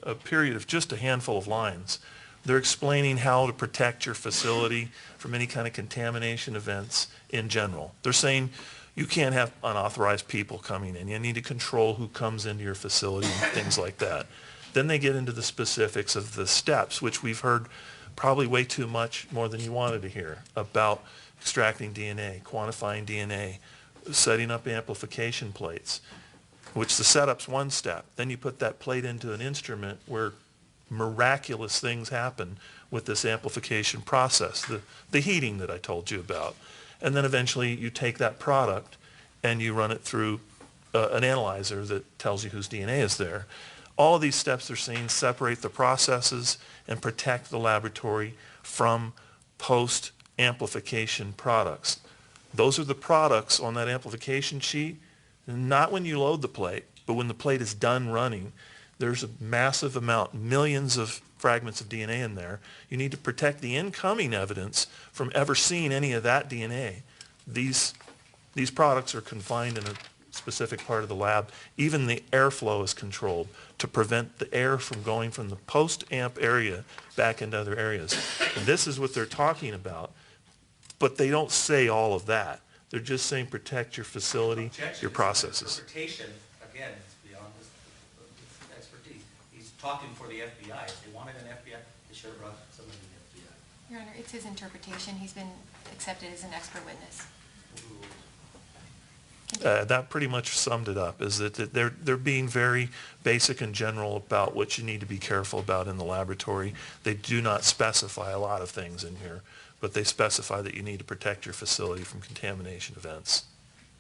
a period of just a handful of lines, they're explaining how to protect your facility from any kind of contamination events in general. They're saying you can't have unauthorized people coming in. You need to control who comes into your facility and things like that. Then they get into the specifics of the steps, which we've heard probably way too much more than you wanted to hear, about extracting DNA, quantifying DNA, setting up amplification plates, which the setup's one step. Then you put that plate into an instrument where miraculous things happen with this amplification process, the heating that I told you about. And then eventually you take that product and you run it through an analyzer that tells you whose DNA is there. All of these steps they're saying separate the processes and protect the laboratory from post-amplification products. Those are the products on that amplification sheet, not when you load the plate, but when the plate is done running. There's a massive amount, millions of fragments of DNA in there. You need to protect the incoming evidence from ever seeing any of that DNA. These products are confined in a specific part of the lab. Even the airflow is controlled to prevent the air from going from the post-amp area back into other areas. And this is what they're talking about, but they don't say all of that. They're just saying protect your facility, Objection your is processes. interpretation, again, it's beyond his expertise. He's talking for the FBI. If they wanted an FBI, they should have brought somebody in the FBI. Your Honor, it's his interpretation. He's been accepted as an expert witness. That pretty much summed it up, is that they're being very basic and general about what you need to be careful about in the laboratory. They do not specify a lot of things in here, but they specify that you need to protect your facility from contamination events.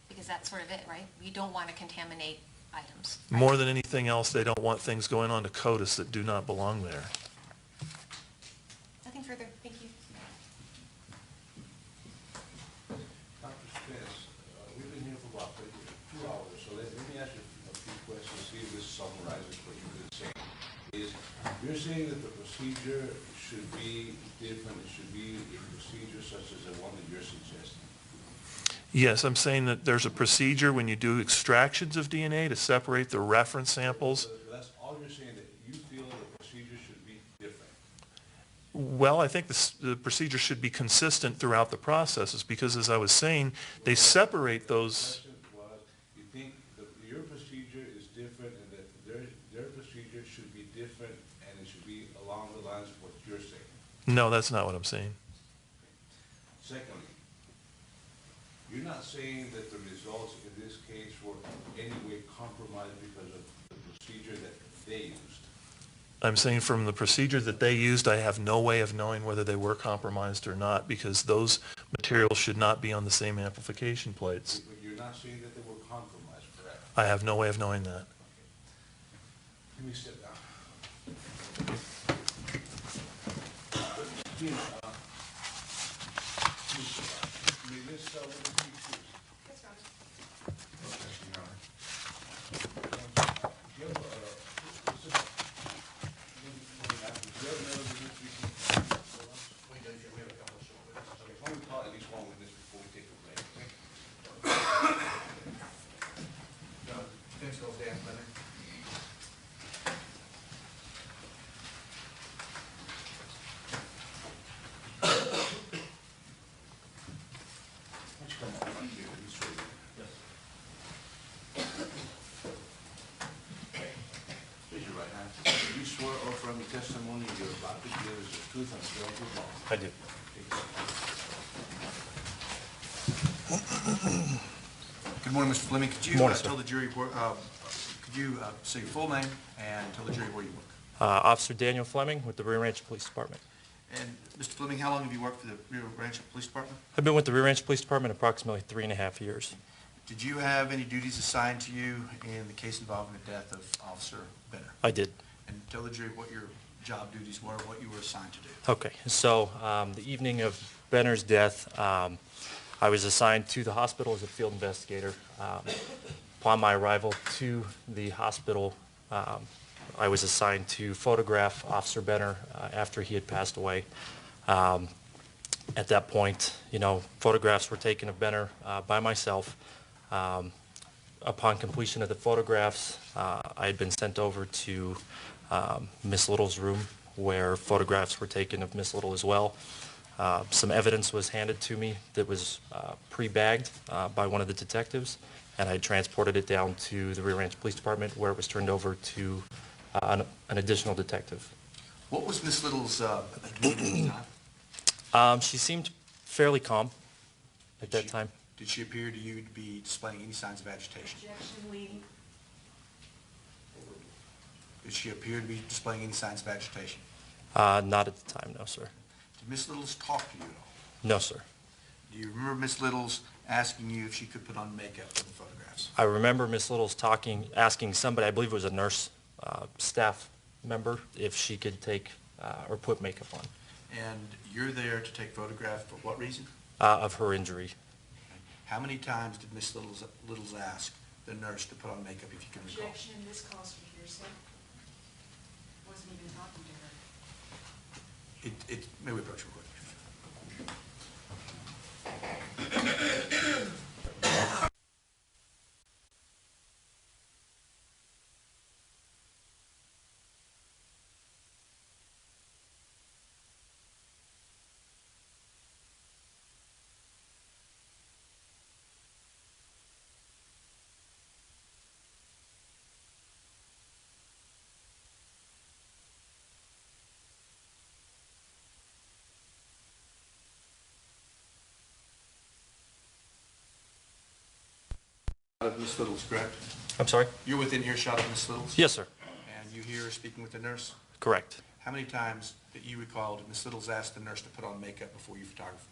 Because that's sort of it, right? We don't want to contaminate items. Right? More than anything else, they don't want things going on to CODIS that do not belong there. Nothing further. Thank you. Dr. Spence, we've been here for about 2 hours, so let me ask you a few questions, see if this summarizes what you've been saying. You're saying that the procedure should be different, it should be a procedure such as the one that you're suggesting? Yes, I'm saying that there's a procedure when you do extractions of DNA to separate the reference samples. That's all you're saying, that you feel the procedure should be different? Well, I think the procedure should be consistent throughout the processes because, as I was saying, they separate those. The question was, you think that your procedure is different and that their procedure should be different and it should be along the lines of what you're saying? No, that's not what I'm saying. Secondly, you're not saying that the results in this case were in any way compromised because of the procedure that they used? I'm saying from the procedure that they used, I have no way of knowing whether they were compromised or not because those materials should not be on the same amplification plates. But you're not saying that they were compromised, correct? I have no way of knowing that. Let me sit down. Gina, may this witness be excused? Yes, Your Honor. Okay, Your Honor. Do you have another witness we can call? We do, we have a couple of short witnesses. Okay, why don't we call at least one witness before we take a break, okay? Defense goes down, Leonard. Why don't you come on up here, let me show you. Raise your right hand. Do you swear or affirm the testimony you're about to give is the truth and the whole truth? I do. Good morning, Mr. Fleming. Could you Morning, sir. tell the jury, could you say your full name and tell the jury where you work? Officer Daniel Fleming with the Rio Rancho Police Department. And Mr. Fleming, how long have you worked for the Rio Rancho Police Department? I've been with the Rio Rancho Police Department approximately 3.5 years. Did you have any duties assigned to you in the case involving the death of Officer Benner? I did. And tell the jury what your job duties were, what you were assigned to do. Okay, so the evening of Benner's death, I was assigned to the hospital as a field investigator. Upon my arrival to the hospital, I was assigned to photograph Officer Benner after he had passed away. At that point, photographs were taken of Benner by myself. Upon completion of the photographs, I had been sent over to Miss Little's room where photographs were taken of Miss Little as well. Some evidence was handed to me that was pre-bagged by one of the detectives, and I transported it down to the Rio Rancho Police Department where it was turned over to an additional detective. What was Miss Little's demeanor at the time? She seemed fairly calm at that time. Did she appear to you to be displaying any signs of agitation? Objection, leading. Did she appear to be displaying any signs of agitation? Not at the time, no, sir. Did Miss Little's talk to you at all? No, sir. Do you remember Miss Little's asking you if she could put on makeup for the photographs? I remember Miss Little's asking somebody, I believe it was a nurse, staff member, if she could take or put makeup on. And you're there to take photographs for what reason? Of her injury. How many times did Miss Little's ask the nurse to put on makeup, if you can recall? Objection, this calls for hearsay. Wasn't even talking to her. May we approach real quick? Of Miss Little's, correct? I'm sorry? You're within earshot of Miss Little's? Yes, sir. And you hear her speaking with the nurse? Correct. How many times that you recall did Miss Little's ask the nurse to put on makeup before you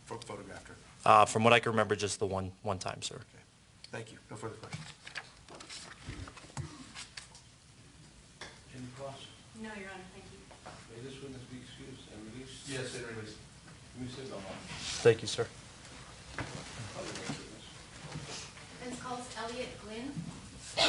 photographed her? From what I can remember, just the one time, sir. Okay. Thank you. No further questions. Any questions? No, Your Honor, thank you. May this witness be excused and released? Yes, and release. Let me sit down. Thank you, sir. Other witness. Defense calls Elliot Glynn. Why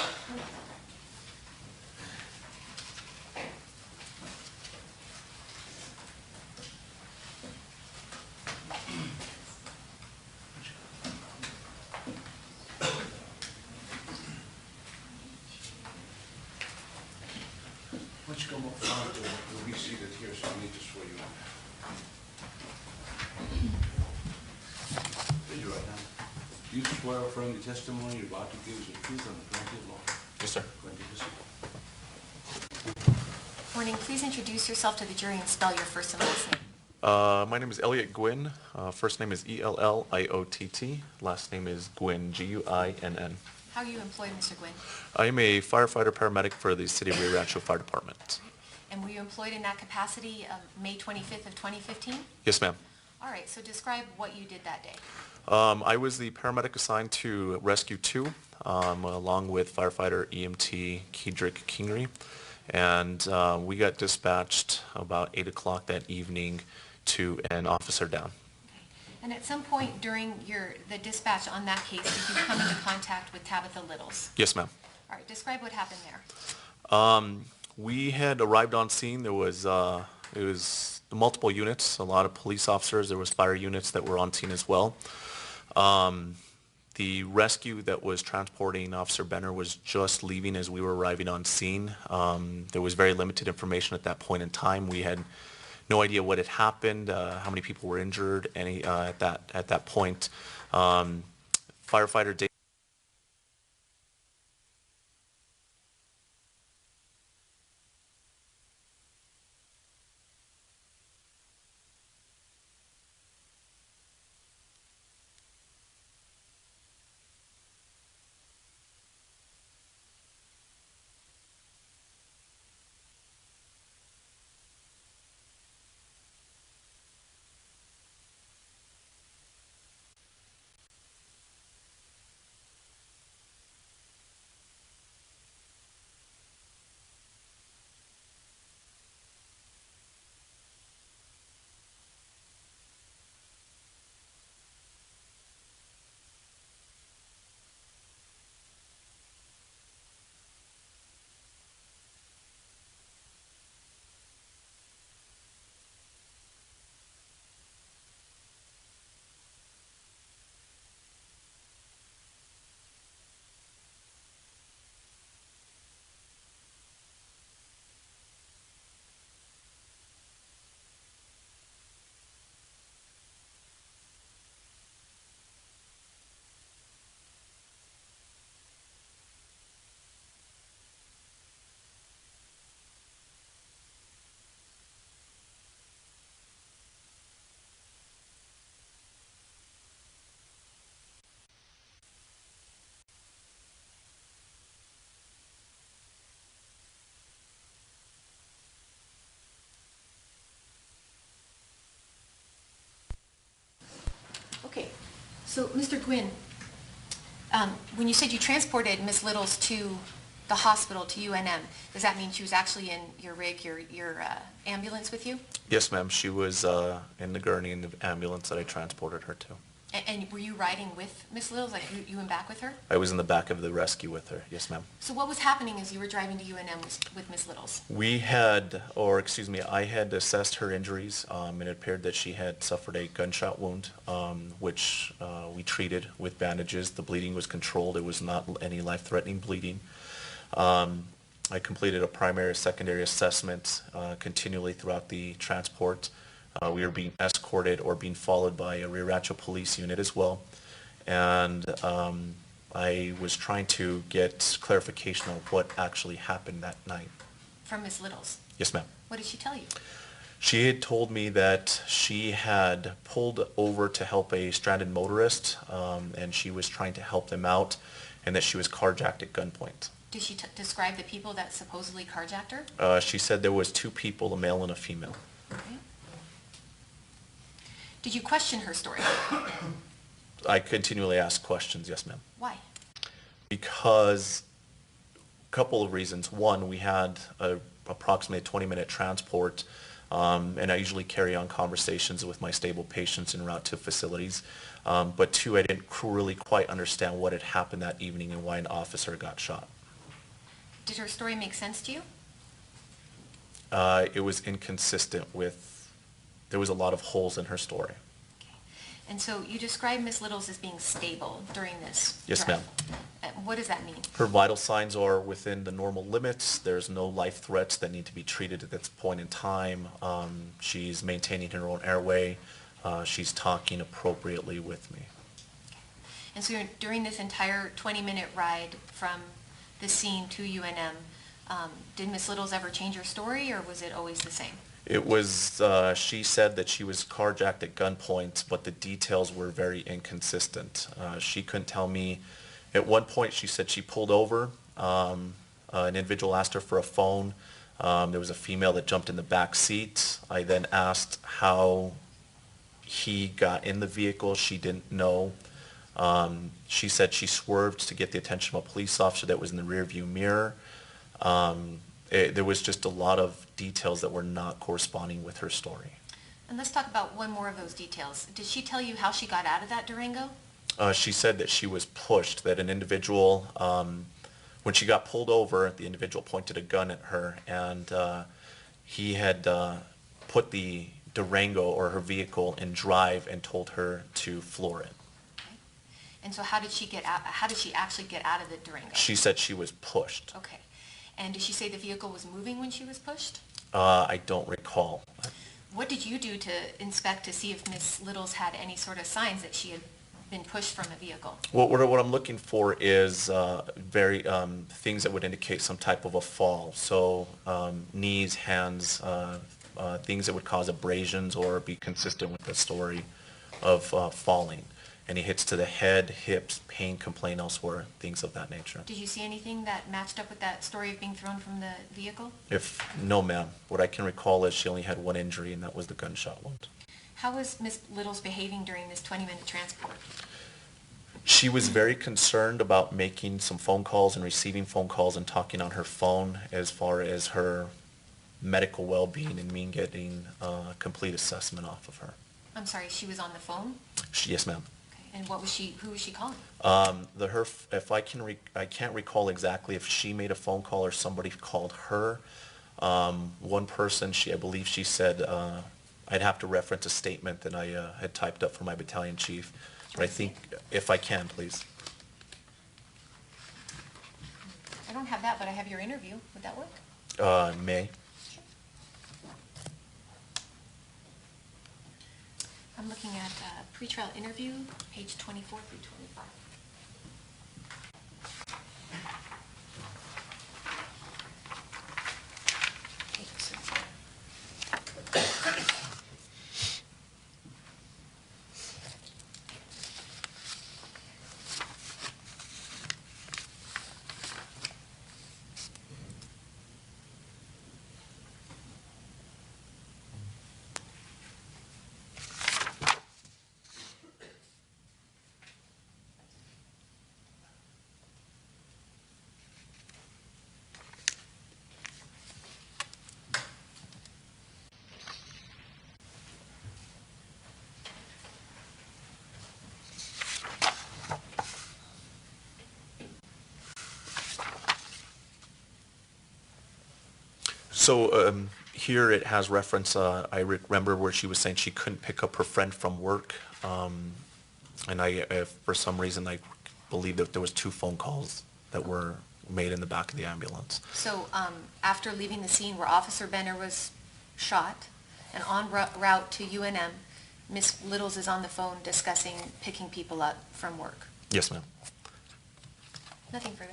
don't you come up front, you'll be seated here, so I need to swear you in. Raise your right hand. Do you swear or affirm the testimony you're about to give is the truth and the plenty of law? Yes, sir. Go ahead and take a seat. Morning, please introduce yourself to the jury and spell your first and last name. My name is Elliot Gwynn. First name is Elliott. Last name is Gwynn, Guinn. How are you employed, Mr. Gwynn? I am a firefighter paramedic for the City of Rio Rancho Fire Department. And were you employed in that capacity May 25th of 2015? Yes, ma'am. All right, so describe what you did that day. I was the paramedic assigned to Rescue 2, along with firefighter EMT Kedrick Kingery. And we got dispatched about 8 o'clock that evening to an officer down. And at some point during the dispatch on that case, did you come into contact with Tabitha Littles? Yes, ma'am. All right, describe what happened there. We had arrived on scene. It was multiple units, a lot of police officers. There was fire units that were on scene as well. The rescue that was transporting Officer Benner was just leaving as we were arriving on scene. There was very limited information at that point in time. We had no idea what had happened, how many people were injured at that point. Firefighter Dave So, Mr. Gwynn, when you said you transported Ms. Littles to the hospital, to UNM, does that mean she was actually in your rig, your ambulance with you? Yes, ma'am. She was in the gurney in the ambulance that I transported her to. And were you riding with Ms. Littles, like you went back with her? I was in the back of the rescue with her. Yes, ma'am. So what was happening as you were driving to UNM with Ms. Littles? I had assessed her injuries. It appeared that she had suffered a gunshot wound, which we treated with bandages. The bleeding was controlled. It was not any life-threatening bleeding. I completed a primary, secondary assessment continually throughout the transport. We were being escorted or being followed by a Rio Rancho police unit as well. And I was trying to get clarification of what actually happened that night. From Ms. Littles? Yes, ma'am. What did she tell you? She had told me that she had pulled over to help a stranded motorist, and she was trying to help them out, and that she was carjacked at gunpoint. Did she describe the people that supposedly carjacked her? She said there was 2 people, a male and a female. Okay. Did you question her story? I continually asked questions, yes, ma'am. Why? Because a couple of reasons. One, we had approximately a 20-minute transport, and I usually carry on conversations with my stable patients en route to facilities. But 2, I didn't really quite understand what had happened that evening and why an officer got shot. Did her story make sense to you? It was inconsistent with, there was a lot of holes in her story. Okay. And so you described Ms. Littles as being stable during this Yes, drive. ma'am. What does that mean? Her vital signs are within the normal limits. There's no life threats that need to be treated at this point in time. She's maintaining her own airway. She's talking appropriately with me. And so during this entire 20-minute ride from the scene to UNM, did Ms. Littles ever change her story, or was it always the same? It was, she said that she was carjacked at gunpoint, but the details were very inconsistent. She couldn't tell me. At one point, she said she pulled over. An individual asked her for a phone. There was a female that jumped in the back seat. I then asked how he got in the vehicle. She didn't know. She said she swerved to get the attention of a police officer that was in the rearview mirror. There was just a lot of details that were not corresponding with her story. And let's talk about one more of those details. Did she tell you how she got out of that Durango? She said that she was pushed, that an individual, when she got pulled over, the individual pointed a gun at her, and he had put the Durango or her vehicle in drive and told her to floor it. Okay. And so how did she get out? How did she actually get out of the Durango? She said she was pushed. Okay. And did she say the vehicle was moving when she was pushed? I don't recall. What did you do to inspect to see if Ms. Littles had any sort of signs that she had been pushed from a vehicle? What I'm looking for is things that would indicate some type of a fall. So knees, hands, things that would cause abrasions or be consistent with the story of falling. Any hits to the head, hips, pain, complaint elsewhere, things of that nature. Did you see anything that matched up with that story of being thrown from the vehicle? No, ma'am. What I can recall is she only had one injury, and that was the gunshot wound. How was Ms. Littles behaving during this 20-minute transport? She was very concerned about making some phone calls and receiving phone calls and talking on her phone as far as her medical well-being and me getting a complete assessment off of her. I'm sorry, she was on the phone? Yes, ma'am. Okay. And who was she calling? I can't recall exactly if she made a phone call or somebody called her. One person, I believe she said, I'd have to reference a statement that I had typed up for my battalion chief. But I think, if I can, please. I don't have that, but I have your interview. Would that work? May. I'm looking at pretrial interview, page 24 through 25. Okay, so So here it has reference, I remember where she was saying she couldn't pick up her friend from work. And for some reason, I believe that there was 2 phone calls that were made in the back of the ambulance. So after leaving the scene where Officer Benner was shot and en route to UNM, Ms. Littles is on the phone discussing picking people up from work. Yes, ma'am. Nothing further.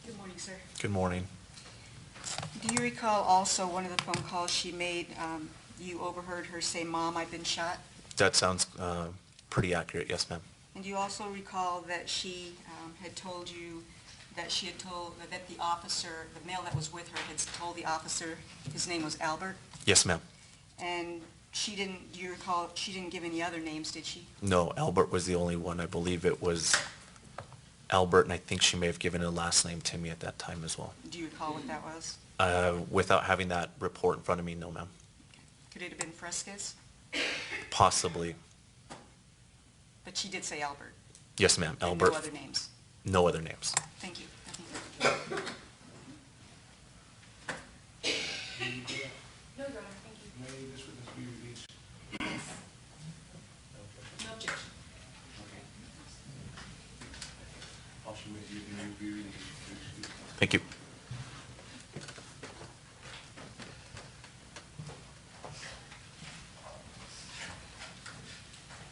Good morning, sir. Good morning. Do you recall also one of the phone calls she made, you overheard her say, "Mom, I've been shot"? That sounds pretty accurate. Yes, ma'am. And do you also recall that she had told you that that the officer, the male that was with her, had told the officer his name was Albert? Yes, ma'am. And do you recall, she didn't give any other names, did she? No, Albert was the only one. I believe it was Albert, and I think she may have given a last name to me at that time as well. Do you recall what that was? Without having that report in front of me, no, ma'am. Could it have been Fresquez? Possibly. But she did say Albert. Yes, ma'am. And Albert. no other names. No other names. Thank you. No, Your Honor, thank you. May this witness be released? No objection. Okay. Officer, may you be released, please. Thank you. Do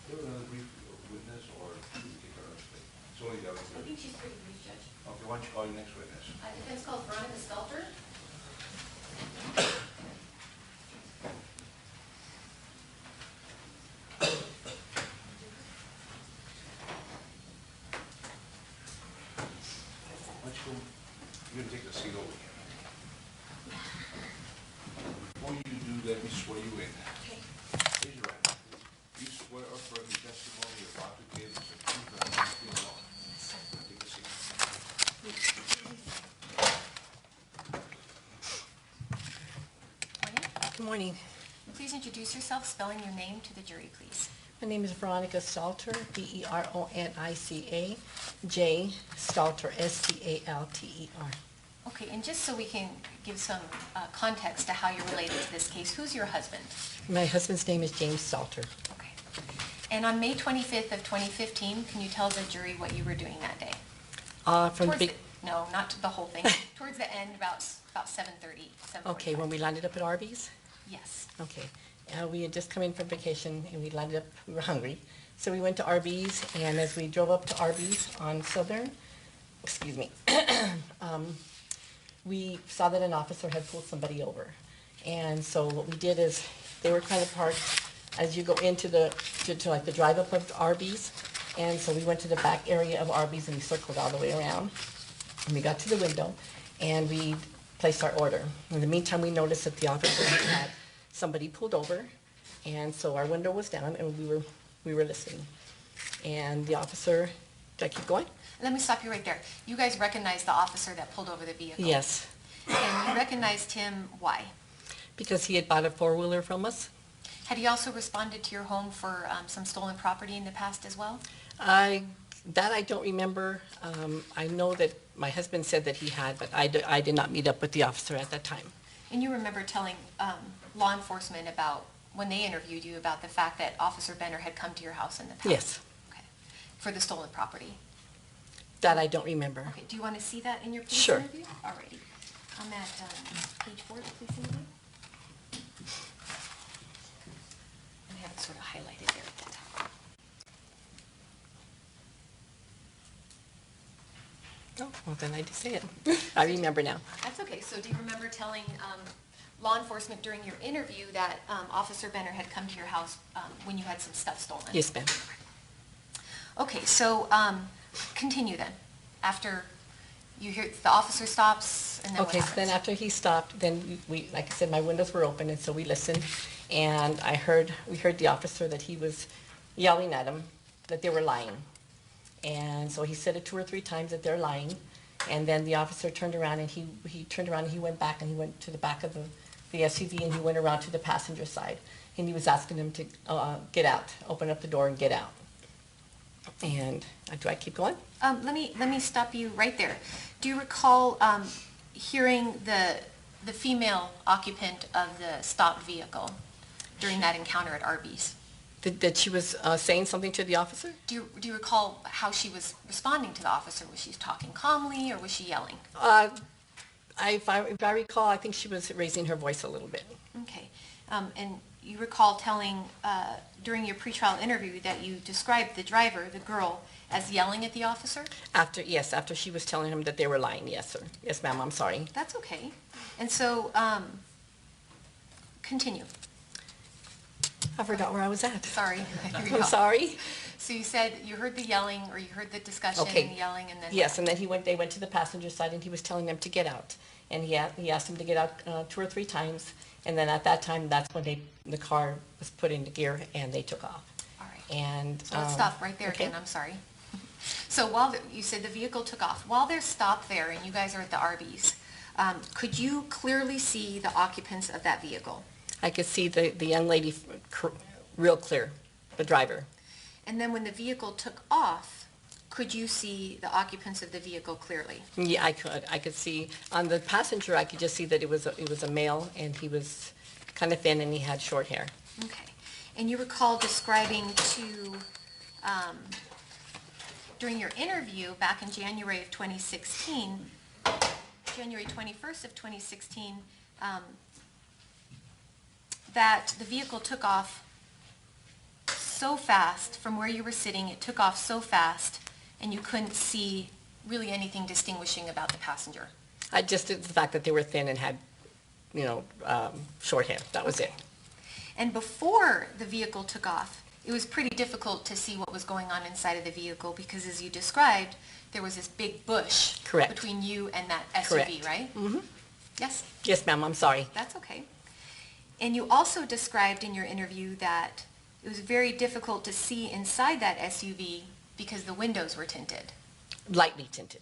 you have another brief witness, or should we take our next witness? It's only the other I think she's pretty brief, Judge. Okay, why don't you call your next witness? Defense called Veronica Stelter. Why don't you go, you're gonna take the seat over here. Before you do, let me swear you in. Okay. Raise your right hand. You swear or affirm the testimony you're about to give is the truth and the truth alone. Take a seat. Morning. Good morning. Please introduce yourself, spelling your name to the jury, please. My name is Veronica Stalter, Veronica, J. Stalter, Stalter. Okay, and just so we can give some context to how you're related to this case, who's your husband? My husband's name is James Stalter. Okay. And on May 25th of 2015, can you tell the jury what you were doing that day? From the Towards big, the- No, not the whole thing. Towards the end, about 7:30, 7:45. okay, when we landed up at Arby's? Yes. Okay. We had just come in from vacation and we landed up, we were hungry. So we went to Arby's, and as we drove up to Arby's on Southern, excuse me, we saw that an officer had pulled somebody over. And so what we did is, they were kind of parked as you go into to like the drive up of Arby's. And so we went to the back area of Arby's and we circled all the way around. And we got to the window and we placed our order. In the meantime, we noticed that the officer had somebody pulled over, and so our window was down and we were listening. And the officer, did I keep going? Let me stop you right there. You guys recognized the officer that pulled over the vehicle? Yes, And you recognized him, why? because he had bought a four-wheeler from us. Had he also responded to your home for some stolen property in the past as well? I don't remember. I know that my husband said that he had, but I did not meet up with the officer at that time. And you remember telling law enforcement about, when they interviewed you, about the fact that Officer Benner had come to your house in the past? Yes. Okay. For the stolen property? That I don't remember. Okay, do you want to see that in your police Sure. interview? Alrighty. I'm at page 4 of the police interview. I have it sort of highlighted there at the top. Oh, well, then I did say it. I remember now. That's okay. So do you remember telling law enforcement during your interview that Officer Benner had come to your house when you had some stuff stolen? Yes, ma'am. Okay, so continue then. After you hear, the officer stops, and then what Okay, so then happens? after he stopped, then we, like I said, my windows were open, and so we listened. And we heard the officer that he was yelling at him, that they were lying. And so he said it 2 or 3 times that they're lying. And then the officer turned around and he turned around and he went back and he went to the back of the SUV, and he went around to the passenger side, and he was asking them to get out, open up the door and get out. And do I keep going? Let me stop you right there. Do you recall hearing the female occupant of the stopped vehicle during that encounter at Arby's? That she was saying something to the officer? Do you recall how she was responding to the officer? Was she talking calmly or was she yelling? If I recall, I think she was raising her voice a little bit. Okay. And you recall telling during your pretrial interview that you described the driver, the girl, as yelling at the officer? After she was telling him that they were lying. Yes, sir. Yes, ma'am, I'm sorry. That's okay. And so, continue. I forgot where I was at. Sorry. I'm sorry. So you said you heard the yelling, or you heard the discussion Okay. and yelling, and then... Yes, and then they went to the passenger side, and he was telling them to get out. And he asked them to get out 2 or 3 times, and then at that time, that's when the car was put into gear, and they took off. All right. And So let's stop right there okay. again, I'm sorry. So while you said the vehicle took off, while they're stopped there and you guys are at the Arby's, could you clearly see the occupants of that vehicle? I could see the young lady real clear, the driver. And then when the vehicle took off, could you see the occupants of the vehicle clearly? Yeah, I could. I could see on the passenger. I could just see that it was a male, and he was kind of thin, and he had short hair. Okay. And you recall describing during your interview back in January of 2016, January 21st of 2016, that the vehicle took off so fast from where you were sitting. It took off so fast, and you couldn't see really anything distinguishing about the passenger. Just the fact that they were thin and had, short hair. That was it. And before the vehicle took off, it was pretty difficult to see what was going on inside of the vehicle because, as you described, there was this big bush Correct. between you and that SUV, Correct. right? Mm-hmm. Yes? Yes, ma'am. I'm sorry. That's okay. And you also described in your interview that it was very difficult to see inside that SUV because the windows were tinted. Lightly tinted.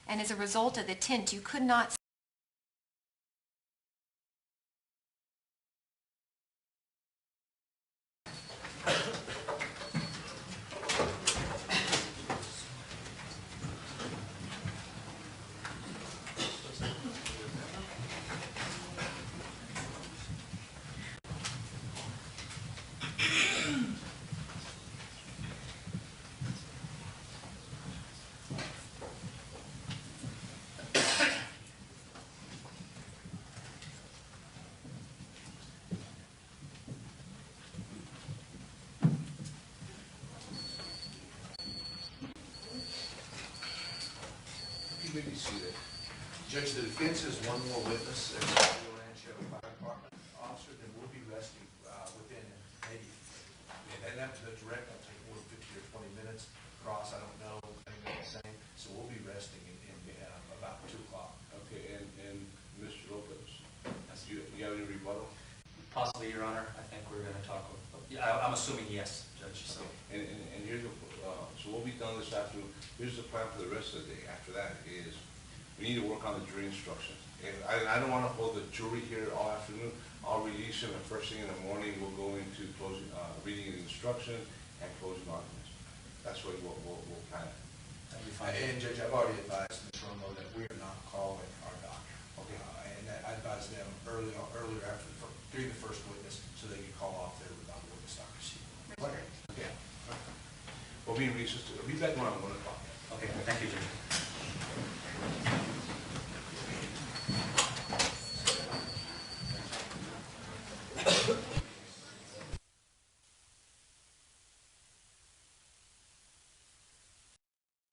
And as a result of the tint, you could not see Maybe see that. Judge, the defense has one more witness, and we'll answer the fire department officer, then we'll be resting within maybe, and that's direct, it'll take more than 15 or 20 minutes. Cross, I don't know, anything the same, so we'll be resting in about 2 o'clock. Okay, and Mr. Lopez, you have any rebuttal? Possibly, Your Honor. I think we're going to talk. I'm assuming yes, Judge. So. And here's so we'll be done this afternoon. Here's the plan for the rest of the day. After that is, we need to work on the jury instructions. And I don't want to hold the jury here all afternoon. I'll release them, and first thing in the morning, we'll go into closing, reading the instruction and closing arguments. That's what we'll plan. That'll be fine. And Judge, I've already advised Ms. Romero that we are not calling our doctor. Okay. And that I advised them earlier after during the first witness, so they could call off their witness doctor. Okay. Yeah. We'll be in recess. We'll be back around 1 o'clock. Okay, thank you, Judge.